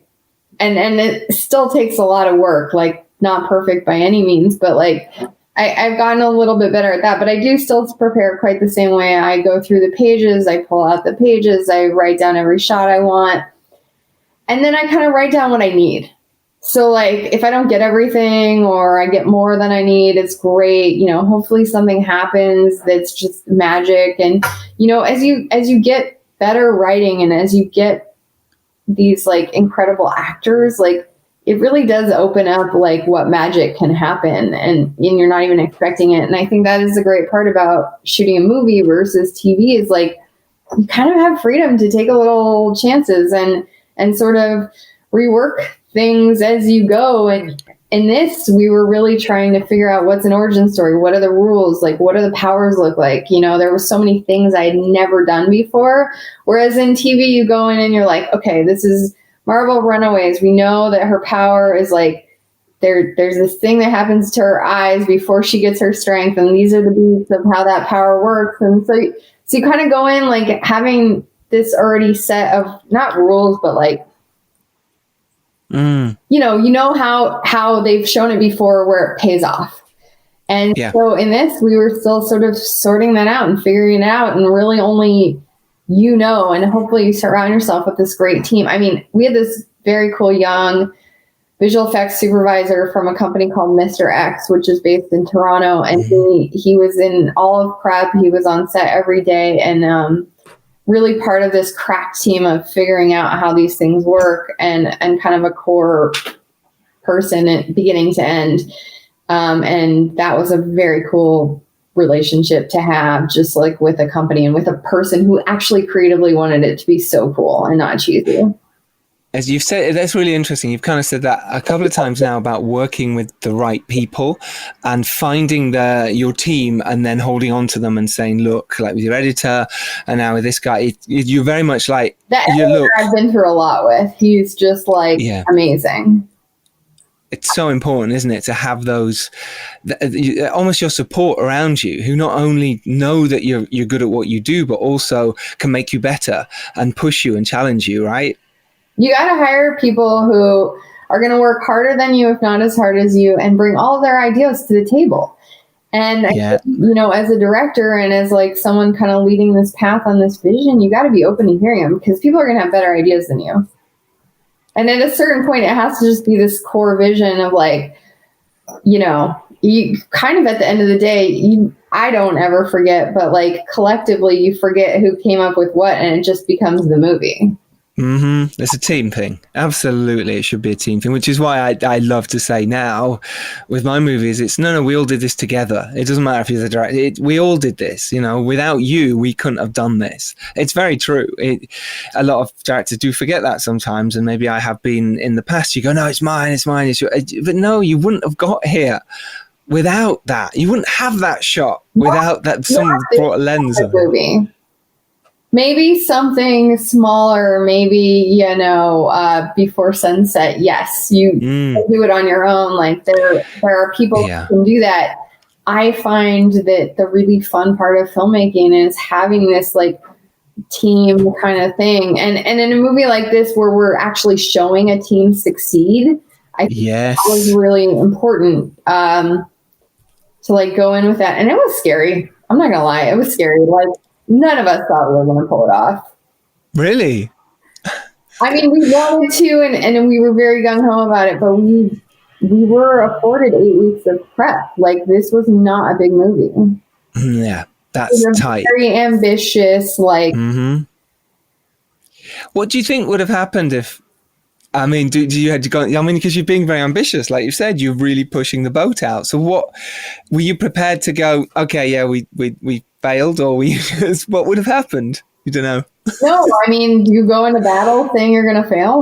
and it still takes a lot of work, like not perfect by any means, but like I've gotten a little bit better at that. But I do still prepare quite the same way. I go through the pages, I pull out the pages, I write down every shot I want, and then I kind of write down what I need. So like if I don't get everything or I get more than I need, it's great. You know, hopefully something happens that's just magic. And, you know, as you get better writing and as you get these like incredible actors, like it really does open up like what magic can happen, and you're not even expecting it. And I think that is the great part about shooting a movie versus TV is like you kind of have freedom to take a little chances and sort of rework things as you go. And in this, we were really trying to figure out what's an origin story. What are the rules? Like, what do the powers look like? You know, there were so many things I had never done before. Whereas in TV, you go in and you're like, okay, this is Marvel Runaways. We know that her power is like, there's this thing that happens to her eyes before she gets her strength. And these are the beats of how that power works. And so you kind of go in like having this already set of not rules, but like, you know how they've shown it before where it pays off. And so in this, we were still sort of sorting that out and figuring it out, and really only you know, and hopefully you surround yourself with this great team. I mean, we had this very cool young visual effects supervisor from a company called Mr. X, which is based in Toronto. And he was in all of prep. He was on set every day, and really part of this crack team of figuring out how these things work, and kind of a core person at beginning to end. And that was a very cool relationship to have, just like with a company and with a person who actually creatively wanted it to be so cool and not cheesy. As you've said, that's really interesting. You've kind of said that a couple of times now about working with the right people and finding your team and then holding on to them and saying, look, like with your editor and now with this guy, you're very much like that editor I've been through a lot with. He's just like amazing. It's so important, isn't it, to have those, almost your support around you, who not only know that you're good at what you do, but also can make you better and push you and challenge you, right? You got to hire people who are going to work harder than you, if not as hard as you, and bring all of their ideas to the table. And, you know, as a director and as like someone kind of leading this path on this vision, you got to be open to hearing them, because people are going to have better ideas than you. And at a certain point, it has to just be this core vision of like, you know, you kind of at the end of the day, I don't ever forget, but like collectively you forget who came up with what, and it just becomes the movie. It's a team thing. Absolutely. It should be a team thing, which is why I love to say now with my movies, it's no, we all did this together. It doesn't matter if you're the director. We all did this, you know, without you, we couldn't have done this. It's very true. A lot of directors do forget that sometimes. And maybe I have been in the past. You go, no, it's mine, it's yours. But no, you wouldn't have got here without that. You wouldn't have that shot without that someone brought a lens on it. Maybe something smaller, maybe, you know, Before Sunset. Yes, you do it on your own. Like there are people who can do that. I find that the really fun part of filmmaking is having this like team kind of thing. And in a movie like this where we're actually showing a team succeed, I think that was really important to like go in with that. And it was scary. I'm not gonna lie, it was scary. Like none of us thought we were gonna pull it off. Really? I mean, we wanted to, and we were very gung-ho about it, but we were afforded 8 weeks of prep. Like, this was not a big movie. Yeah, that's tight. Very ambitious, like... Mm-hmm. What do you think would have happened if... I mean, do you had to go... I mean, because you're being very ambitious. Like you said, you're really pushing the boat out. So what... Were you prepared to go, okay, yeah, we failed, or what would have happened? You don't know. No, I mean, you go into battle saying you're going to fail?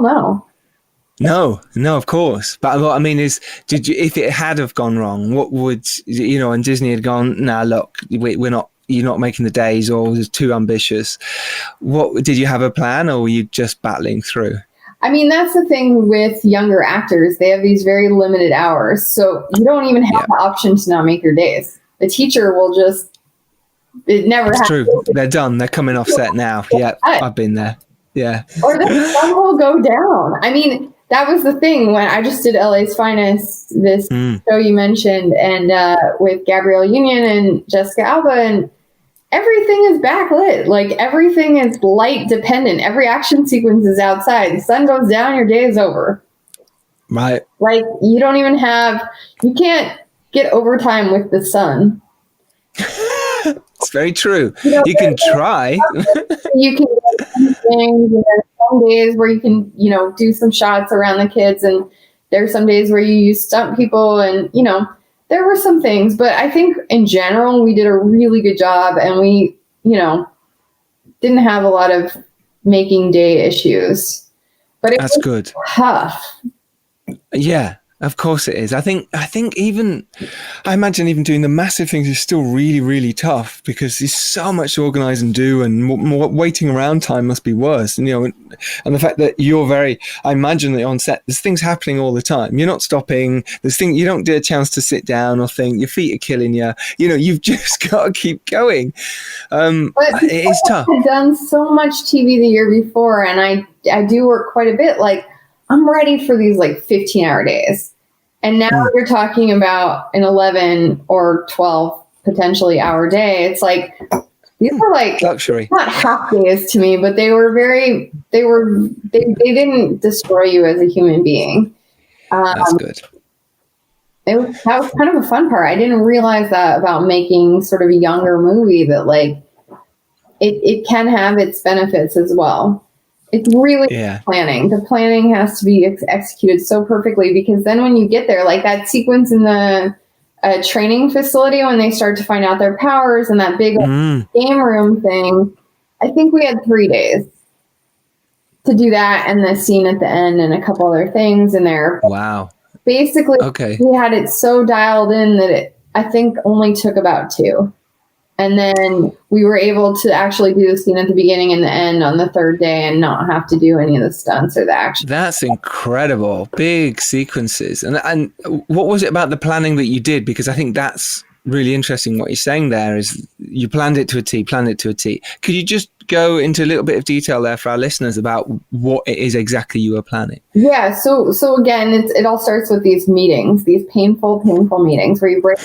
No, of course. But what I mean is, if it had have gone wrong, what would, and Disney had gone, nah, look, you're not making the days, or it was too ambitious. What, did you have a plan, or were you just battling through? I mean, that's the thing with younger actors. They have these very limited hours. So you don't even have the option to not make your days. The teacher will just, it never happens. True. They're done. They're coming off set now. Yeah, I've been there. Yeah. Or the sun will go down. I mean, that was the thing when I just did LA's Finest, this show you mentioned, and with Gabrielle Union and Jessica Alba, and everything is backlit. Like, everything is light dependent. Every action sequence is outside. The sun goes down, your day is over. Right. Like, you can't get overtime with the sun. It's very true. You can try. You can do some things. And there's some days where you can, do some shots around the kids. And there's some days where you use stunt people. And, there were some things. But I think in general, we did a really good job. And we, didn't have a lot of making day issues. But it was good. Tough. Yeah. Of course it is. I think I imagine even doing the massive things is still really, really tough because there's so much to organize and do, and more waiting around time must be worse. And, and the fact that I imagine that on set, there's things happening all the time. You're not stopping. You don't get a chance to sit down or think. Your feet are killing you. You've just got to keep going. It is tough. I've done so much TV the year before, and I do work quite a bit. Like, I'm ready for these 15-hour days. And now you're talking about an 11 or 12 potentially hour day. It's like, these were luxury, not half days to me, but they didn't destroy you as a human being. That's good. That was kind of a fun part. I didn't realize that about making sort of a younger movie, that it can have its benefits as well. It's really planning. The planning has to be executed so perfectly, because then when you get there, like that sequence in the training facility when they start to find out their powers and that big game room thing, I think we had 3 days to do that, and the scene at the end and a couple other things in there. Wow. Basically, we had it so dialed in that it, I think, only took about 2. And then we were able to actually do the scene at the beginning and the end on the 3rd day and not have to do any of the stunts or the action. That's incredible. Big sequences. And what was it about the planning that you did? Because I think that's really interesting. What you're saying there is you planned it to a T. Could you just go into a little bit of detail there for our listeners about what it is exactly you were planning? Yeah. So again, it all starts with these meetings, these painful meetings where you break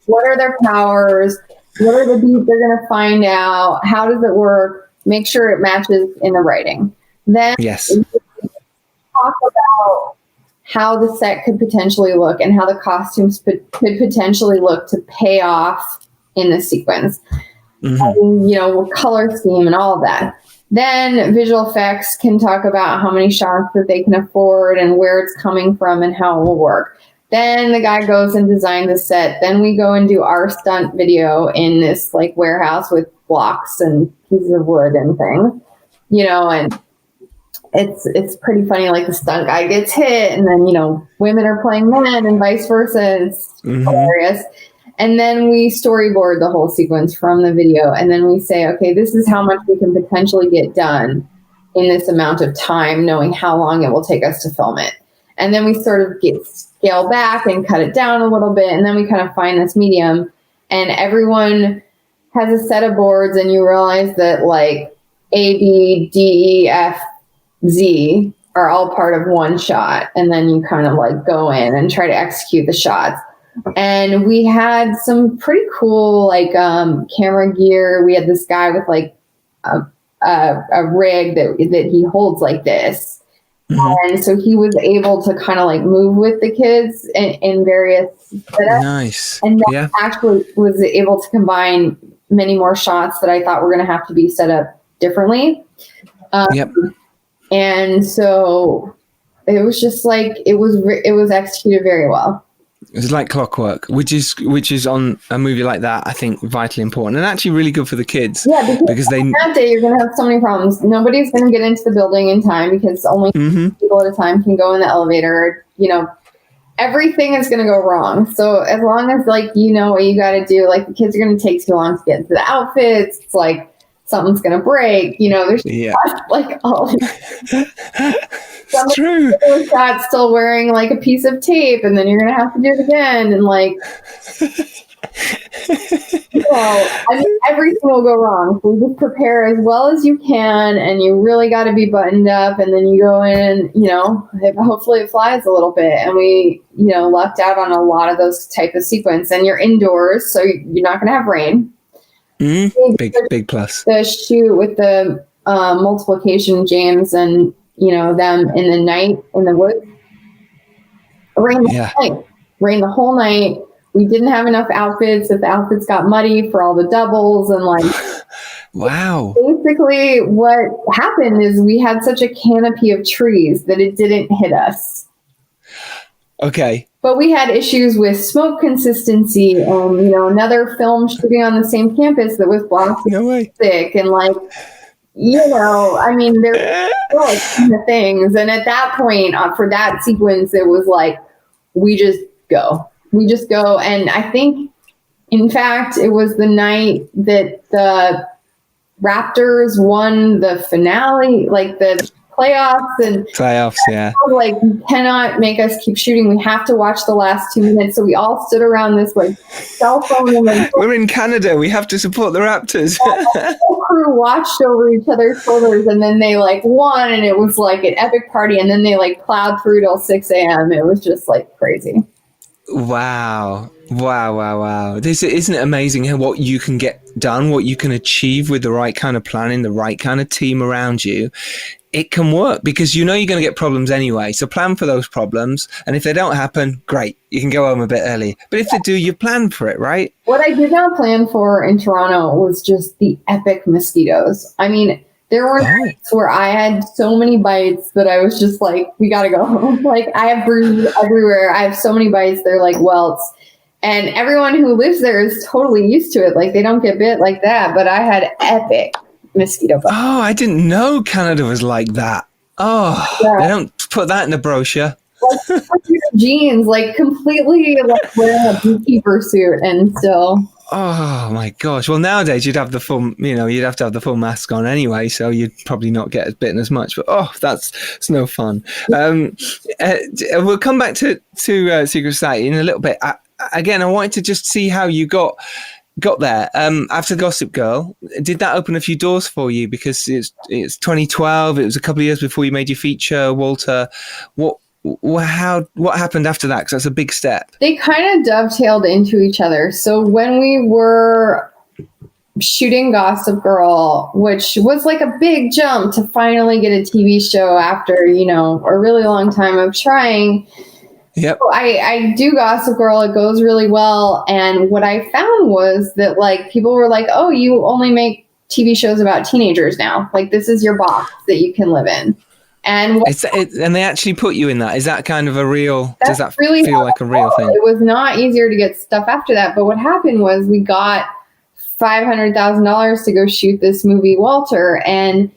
what are their powers? What are the beats they're going to find out? How does it work? Make sure it matches in the writing. Then talk about how the set could potentially look and how the costumes could potentially look to pay off in the sequence. And, color scheme and all of that. Then visual effects can talk about how many shots that they can afford and where it's coming from and how it will work. Then the guy goes and designs a set. Then we go and do our stunt video in this warehouse with blocks and pieces of wood and things, and it's pretty funny. Like, the stunt guy gets hit, and then, women are playing men and vice versa. It's hilarious. And then we storyboard the whole sequence from the video. And then we say, okay, this is how much we can potentially get done in this amount of time, knowing how long it will take us to film it. And then we sort of scale back and cut it down a little bit. And then we kind of find this medium, and everyone has a set of boards, and you realize that like A, B, D, E, F, Z are all part of one shot. And then you kind of like go in and try to execute the shots. And we had some pretty cool like camera gear. We had this guy with like a rig that he holds like this. And so he was able to kind of like move with the kids in various setups. Nice. And that actually was able to combine many more shots that I thought were going to have to be set up differently. And so it was just like, it was executed very well. It's like clockwork, which is on a movie like that, I think, vitally important and actually really good for the kids. Yeah, because that day you're going to have so many problems. Nobody's going to get into the building in time because only people at a time can go in the elevator. You know, everything is going to go wrong. So as long as like you know what you got to do, like the kids are going to take too long to get into the outfits. It's like something's going to break. You know, there's like all. It's true. Shot still wearing like a piece of tape, and then you're gonna have to do it again, and like, I mean, everything will go wrong. So you just prepare as well as you can, and you really got to be buttoned up, and then you go in. You know, hopefully it flies a little bit, and we, you know, lucked out on a lot of those type of sequence. And you're indoors, so you're not gonna have rain. Big plus. The shoot with the multiplication, James and. You know, them in the night in the woods. Rain the whole night. We didn't have enough outfits. If the outfits got muddy for all the doubles and like. Wow. Basically, what happened is we had such a canopy of trees that it didn't hit us. Okay. But we had issues with smoke consistency and, you know, another film shooting on the same campus that was thick and like. You know, I mean, there were things. And at that point, for that sequence, it was like, we just go. And I think, in fact, it was the night that the Raptors won the finale, like the playoffs, yeah. Like, you cannot make us keep shooting. We have to watch the last 2 minutes. So we all stood around this like cell phone. And, like, we're in Canada. We have to support the Raptors. The whole crew watched over each other's shoulders, and then they like won, and it was like an epic party. And then they like plowed through till 6 a.m. It was just like crazy. Wow. This isn't it amazing how what you can get done, what you can achieve with the right kind of planning, the right kind of team around you. It can work because you know you're going to get problems anyway. So plan for those problems. And if they don't happen, great. You can go home a bit early. But if they do, you plan for it, right? What I did not plan for in Toronto was just the epic mosquitoes. I mean, there were nights where I had so many bites that I was just like, we got to go home. Like, I have bruises everywhere. I have so many bites. They're like welts. And everyone who lives there is totally used to it. Like, they don't get bit like that. But I had epic mosquito bites. Oh, I didn't know Canada was like that. Oh, yeah. They don't put that in the brochure. Like, jeans, like completely like wearing a beekeeper suit and still. Oh my gosh. Well, nowadays you'd have to have the full mask on anyway, so you'd probably not get bitten as much. But it's no fun. We'll come back to Secret Society in a little bit. Again, I wanted to just see how you got there after Gossip Girl. Did that open a few doors for you? Because it's 2012. It was a couple of years before you made your feature, Walter. What happened after that? Because that's a big step. They kind of dovetailed into each other. So when we were shooting Gossip Girl, which was like a big jump to finally get a TV show after, a really long time of trying. Yep. So I do Gossip Girl. It goes really well. And what I found was that like people were like, oh, you only make TV shows about teenagers now. Like this is your box that you can live in. And and they actually put you in that. Is that kind of a real? Does that really feel like a real thing? It was not easier to get stuff after that. But what happened was we got $500,000 to go shoot this movie, Walter, and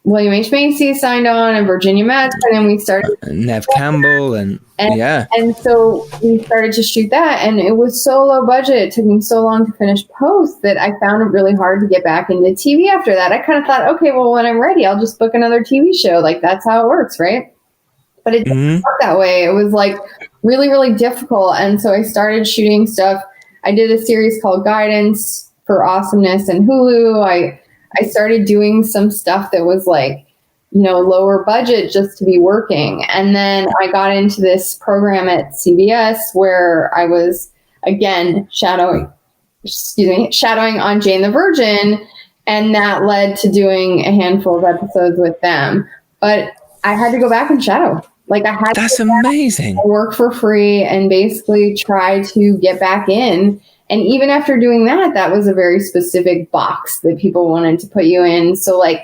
William H. Macy signed on, and Virginia Madsen, and we started Nev Campbell, and so we started to shoot that, and it was so low budget. It took me so long to finish post that I found it really hard to get back into TV after that. I kind of thought, okay, well, when I'm ready, I'll just book another TV show. Like that's how it works, right? but it didn't work that way. It was like really, really difficult. And so I started shooting stuff. I did a series called Guidance for Awesomeness and Hulu. I started doing some stuff that was like, lower budget just to be working. And then I got into this program at CBS where I was, again, shadowing on Jane the Virgin. And that led to doing a handful of episodes with them. But I had to go back and shadow. Like I had That's to amazing. work for free and basically try to get back in. And even after doing that, that was a very specific box that people wanted to put you in. So like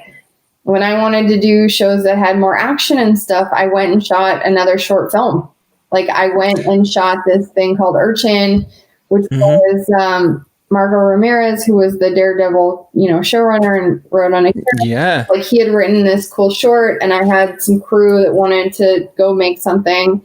when I wanted to do shows that had more action and stuff, I went and shot another short film. Like I went and shot this thing called Urchin, which was Margot Ramirez, who was the Daredevil, showrunner and wrote on it. Yeah. Like he had written this cool short and I had some crew that wanted to go make something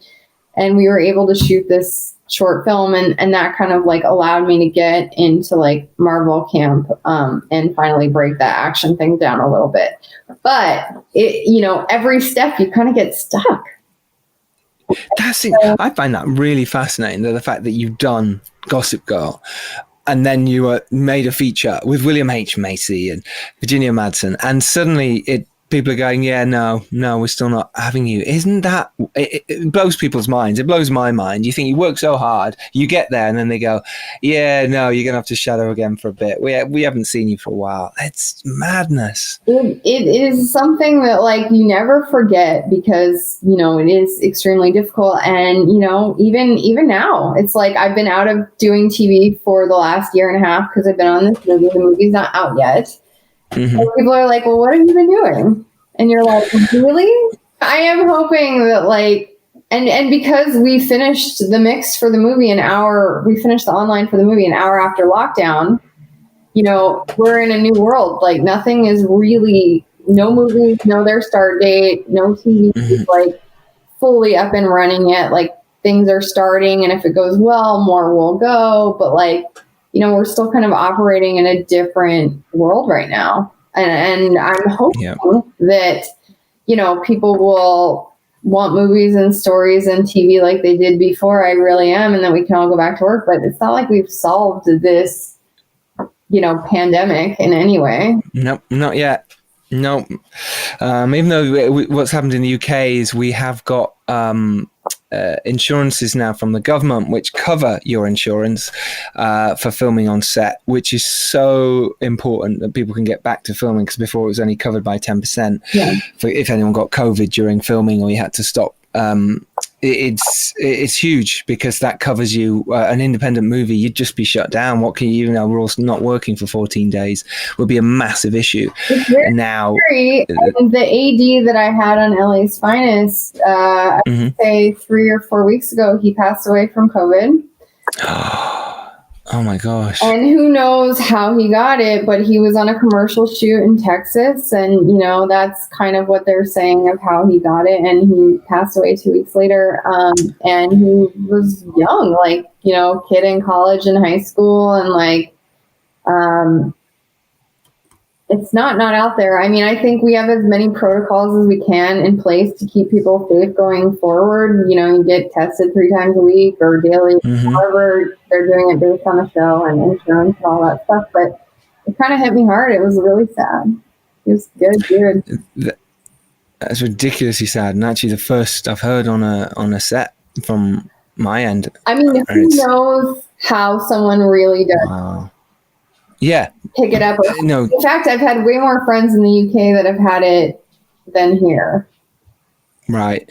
and we were able to shoot this short film and that kind of like allowed me to get into like Marvel camp and finally break that action thing down a little bit. But it, every step you kind of get stuck. That's it. I find that really fascinating, the fact that you've done Gossip Girl and then you made a feature with William H. Macy and Virginia Madsen, and suddenly people are going, yeah, no, we're still not having you. Isn't that, it blows people's minds. It blows my mind. You think you work so hard, you get there and then they go, yeah, no, you're going to have to shadow again for a bit. We haven't seen you for a while. It's madness. It is something that like you never forget because, it is extremely difficult. And, even now it's like I've been out of doing TV for the last year and a half because I've been on this movie. The movie's not out yet. Mm-hmm. And people are like, well, what have you been doing? And you're like, really? I am hoping that like, and because we finished the mix for the movie we finished the online for the movie an hour after lockdown, we're in a new world. Like nothing is really, no movies, no their start date, no TV, like fully up and running yet. Like things are starting and if it goes well, more will go. But like, we're still kind of operating in a different world right now. And I'm hoping that, people will want movies and stories and TV like they did before. I really am. And then we can all go back to work. But it's not like we've solved this, pandemic in any way. Nope, not yet. No. Even though what's happened in the UK is we have got insurances now from the government which cover your insurance for filming on set, which is so important that people can get back to filming, because before it was only covered by 10% for if anyone got COVID during filming or you had to stop. It's huge because that covers you. An independent movie, you'd just be shut down. What can you we're all not working for 14 days would be a massive issue. Now, the AD that I had on LA's Finest, I would say 3 or 4 weeks ago, he passed away from COVID. Oh my gosh. And who knows how he got it, but he was on a commercial shoot in Texas. And, that's kind of what they're saying of how he got it. And he passed away 2 weeks later. And he was young, like, kid in college and high school. And like, it's not out there. I mean, I think we have as many protocols as we can in place to keep people safe going forward. You get tested 3 times a week or daily. However, they're doing it based on the show and insurance and all that stuff. But it kind of hit me hard. It was really sad. It was good, dude. That's ridiculously sad. And actually the first I've heard on a set from my end. I mean, who knows how someone really does. Wow. Yeah. Pick it up. No. In fact, I've had way more friends in the UK that have had it than here. Right.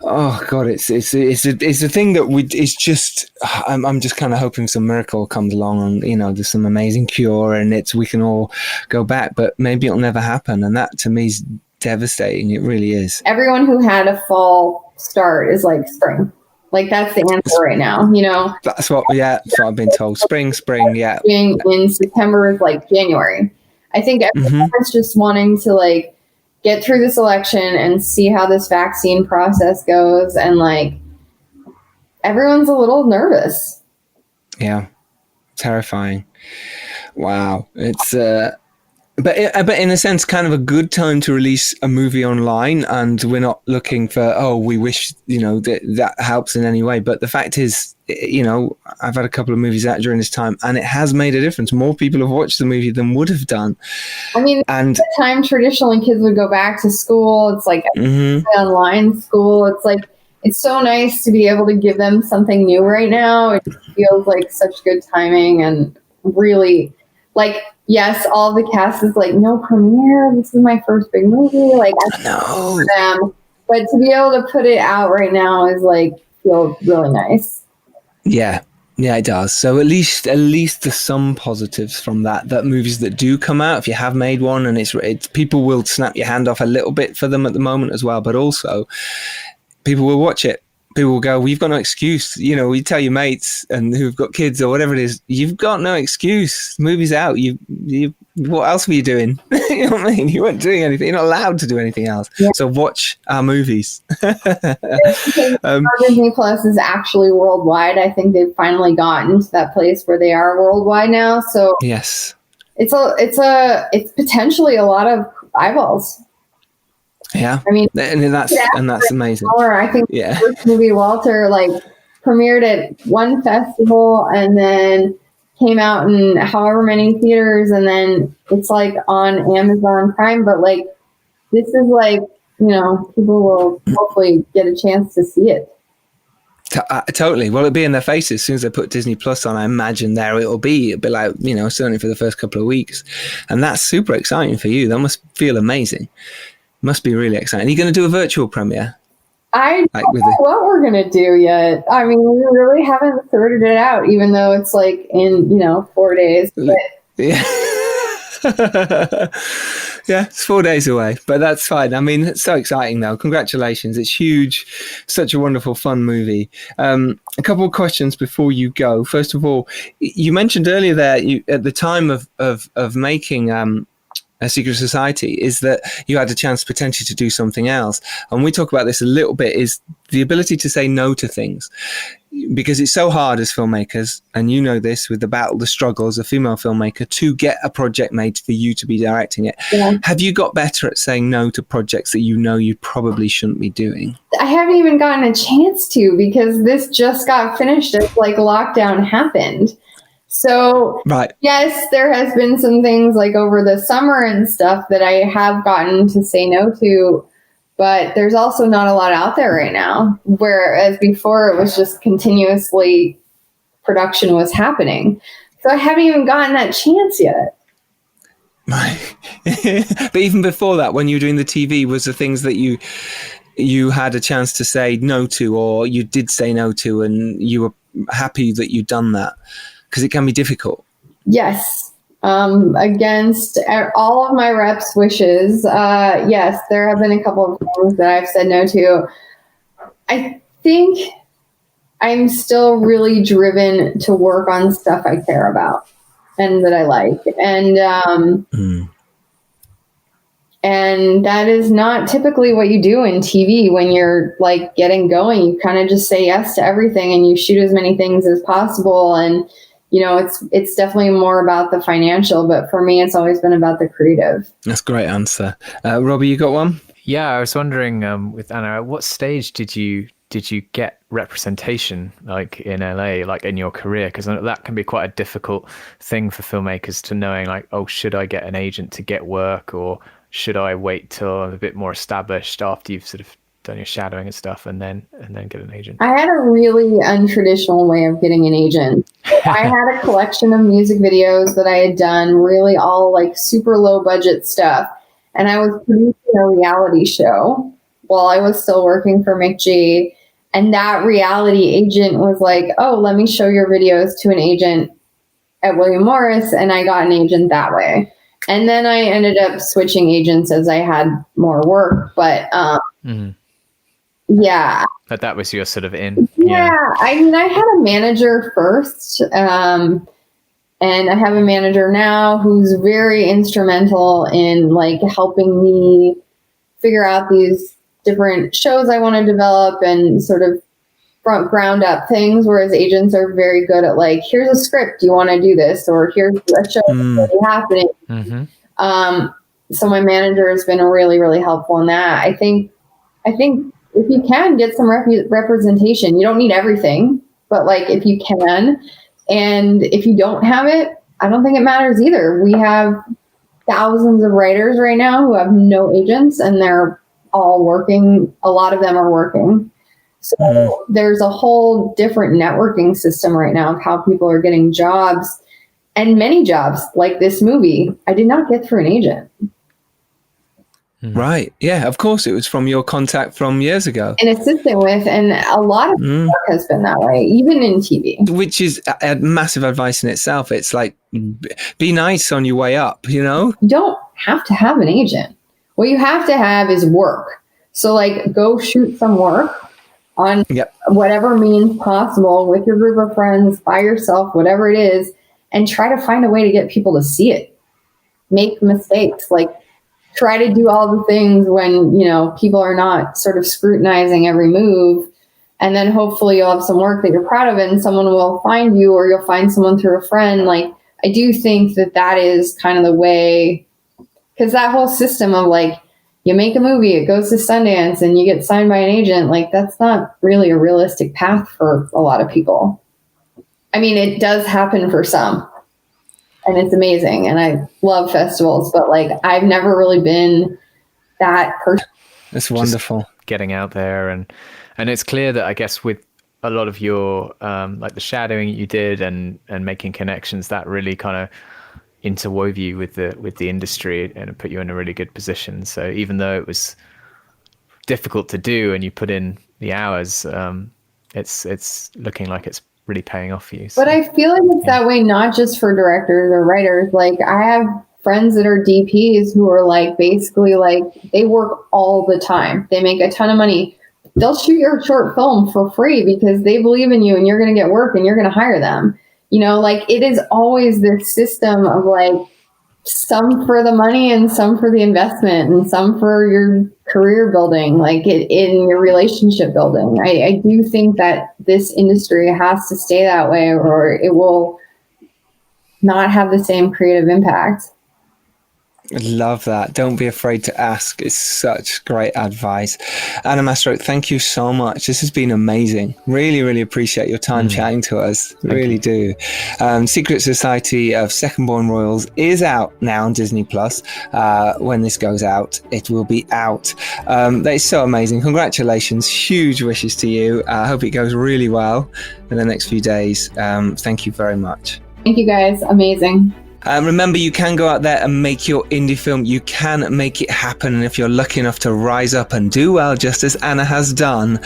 Oh God, it's a thing that it's just. I'm just kind of hoping some miracle comes along and there's some amazing cure and we can all go back, but maybe it'll never happen, and that to me is devastating. It really is. Everyone who had a fall start is like spring. Like that's the answer right now, That's what I've been told. Spring, yeah. In September is like January. I think everyone's just wanting to like get through this election and see how this vaccine process goes. And like, everyone's a little nervous. Yeah. Terrifying. Wow. It's But in a sense, kind of a good time to release a movie online, and we're not looking for, we wish, that helps in any way. But the fact is, I've had a couple of movies out during this time, and it has made a difference. More people have watched the movie than would have done. I mean, at the time, traditionally, kids would go back to school. It's like online school. It's like, it's so nice to be able to give them something new right now. It feels like such good timing, and really, like, yes, all the cast is like, no premiere. This is my first big movie. Like, I know them, but to be able to put it out right now is like, feels really nice. Yeah, it does. So at least there's some positives from that movies that do come out, if you have made one, and it's people will snap your hand off a little bit for them at the moment as well, but also people will watch it. People will go, well, you've got no excuse. You tell your mates and who've got kids or whatever it is, you've got no excuse. The movie's out. You what else were you doing? You know what I mean? You weren't doing anything. You're not allowed to do anything else. Yeah. So watch our movies. Disney Plus is actually worldwide. I think they've finally gotten to that place where they are worldwide now. So yes, it's potentially a lot of eyeballs. Yeah, I mean, and that's amazing. I think the first movie, Walter, like premiered at one festival and then came out in however many theaters, and then it's like on Amazon Prime. But like, this is like, people will hopefully get a chance to see it. Totally. Well, it'll be in their faces as soon as they put Disney Plus on. I imagine it'll be like, certainly for the first couple of weeks, and that's super exciting for you. That must feel amazing. Must be really exciting. Are you going to do a virtual premiere? I don't know what we're going to do yet. I mean, we really haven't sorted it out, even though it's like in, 4 days. But. Yeah. Yeah, it's 4 days away, but that's fine. I mean, it's so exciting though. Congratulations. It's huge. Such a wonderful, fun movie. A couple of questions before you go. First of all, you mentioned earlier there, at the time of making, A Secret Society, is that you had a chance potentially to do something else. And we talk about this a little bit, is the ability to say no to things, because it's so hard as filmmakers, and this with the struggle as a female filmmaker to get a project made for you to be directing it. Yeah. Have you got better at saying no to projects that you probably shouldn't be doing? I haven't even gotten a chance to, because this just got finished as like lockdown happened. So, right. Yes, there has been some things like over the summer and stuff that I have gotten to say no to, but there's also not a lot out there right now, whereas before it was just continuously production was happening. So I haven't even gotten that chance yet. Right. But even before that, when you were doing the TV, was the things that you had a chance to say no to, or you did say no to, and you were happy that you'd done that? Because it can be difficult. Yes. Against all of my reps' wishes. Yes, there have been a couple of things that I've said no to. I think I'm still really driven to work on stuff I care about and that I like. And that is not typically what you do in TV when you're like getting going. You kind of just say yes to everything and you shoot as many things as possible. And it's definitely more about the financial, but for me, it's always been about the creative. That's a great answer. Robbie, you got one? Yeah, I was wondering with Anna, at what stage did you get representation, like in LA, like in your career? Because that can be quite a difficult thing for filmmakers to knowing, like, oh, should I get an agent to get work, or should I wait till I'm a bit more established after you've sort of done your shadowing and stuff, and then get an agent? I had a really untraditional way of getting an agent. I had a collection of music videos that I had done, really all like super low budget stuff. And I was producing a reality show while I was still working for McG. And that reality agent was like, oh, let me show your videos to an agent at William Morris. And I got an agent that way. And then I ended up switching agents as I had more work. But yeah. But that was your sort of in. Yeah. I mean, I had a manager first. And I have a manager now who's very instrumental in like helping me figure out these different shows I want to develop and sort of ground up things, whereas agents are very good at like, here's a script, you want to do this, or here's a show that's really happening. So my manager has been really, really helpful in that. I think if you can get some representation, you don't need everything, but like if you can, and if you don't have it, I don't think it matters either. We have thousands of writers right now who have no agents, and they're all working. A lot of them are working. So there's a whole different networking system right now of how people are getting jobs, and many jobs like this movie, I did not get through an agent. Right. Yeah, of course. It was from your contact from years ago. An assistant with, and a lot of work has been that way, even in TV. Which is a massive advice in itself. It's like, be nice on your way up, you know? You don't have to have an agent. What you have to have is work. So like go shoot some work on whatever means possible with your group of friends, by yourself, whatever it is, and try to find a way to get people to see it. Make mistakes, like try to do all the things when, you know, people are not sort of scrutinizing every move. And then hopefully you'll have some work that you're proud of and someone will find you, or you'll find someone through a friend. Like, I do think that is kind of the way, because that whole system of like, you make a movie, it goes to Sundance and you get signed by an agent, like that's not really a realistic path for a lot of people. I mean, it does happen for some. And it's amazing. And I love festivals, but like, I've never really been that person. It's wonderful. Just getting out there. And it's clear that I guess with a lot of your, like the shadowing you did and making connections, that really kind of interwove you with the industry and put you in a really good position. So even though it was difficult to do and you put in the hours, it's looking like it's really paying off for you. So, but I feel like it's that way, not just for directors or writers. Like I have friends that are DPs who are like, basically like they work all the time. They make a ton of money. They'll shoot your short film for free because they believe in you and you're going to get work and you're going to hire them. You know, like it is always this system of like some for the money and some for the investment and some for your career building, like in your relationship building. I do think that this industry has to stay that way or it will not have the same creative impact. I love that. Don't be afraid to ask. It's such great advice. Anna Mastro, thank you so much. This has been amazing. Really, really appreciate your time chatting to us. Really do. Secret Society of Second Born Royals is out now on Disney Plus. When this goes out, it will be out. That is so amazing. Congratulations. Huge wishes to you. I hope it goes really well in the next few days. Thank you very much. Thank you guys. Amazing. Remember, you can go out there and make your indie film. You can make it happen. And if you're lucky enough to rise up and do well, just as Anna has done,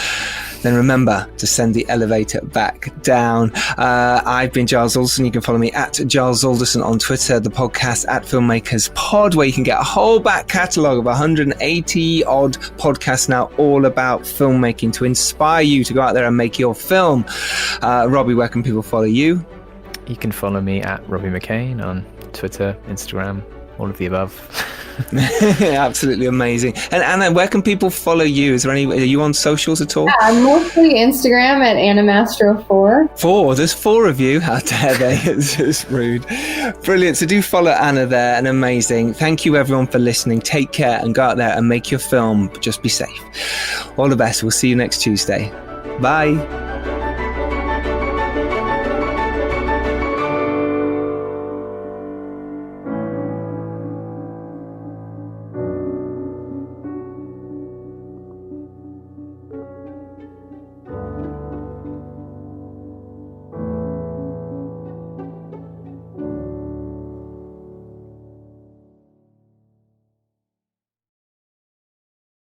then remember to send the elevator back down. I've been Giles Alderson. You can follow me at Giles Alderson on Twitter, the podcast at Filmmakers Pod, where you can get a whole back catalogue of 180 odd podcasts now all about filmmaking to inspire you to go out there and make your film. Robbie, where can people follow you? You can follow me at Robbie McCain on Twitter, Instagram, all of the above. Absolutely amazing. And Anna, where can people follow you? Are you on socials at all? Yeah, I'm mostly Instagram at Anna Mastro 4. 4? There's 4 of you. How dare they? It's just rude. Brilliant. So do follow Anna there, and amazing. Thank you everyone for listening. Take care and go out there and make your film. But just be safe. All the best. We'll see you next Tuesday. Bye.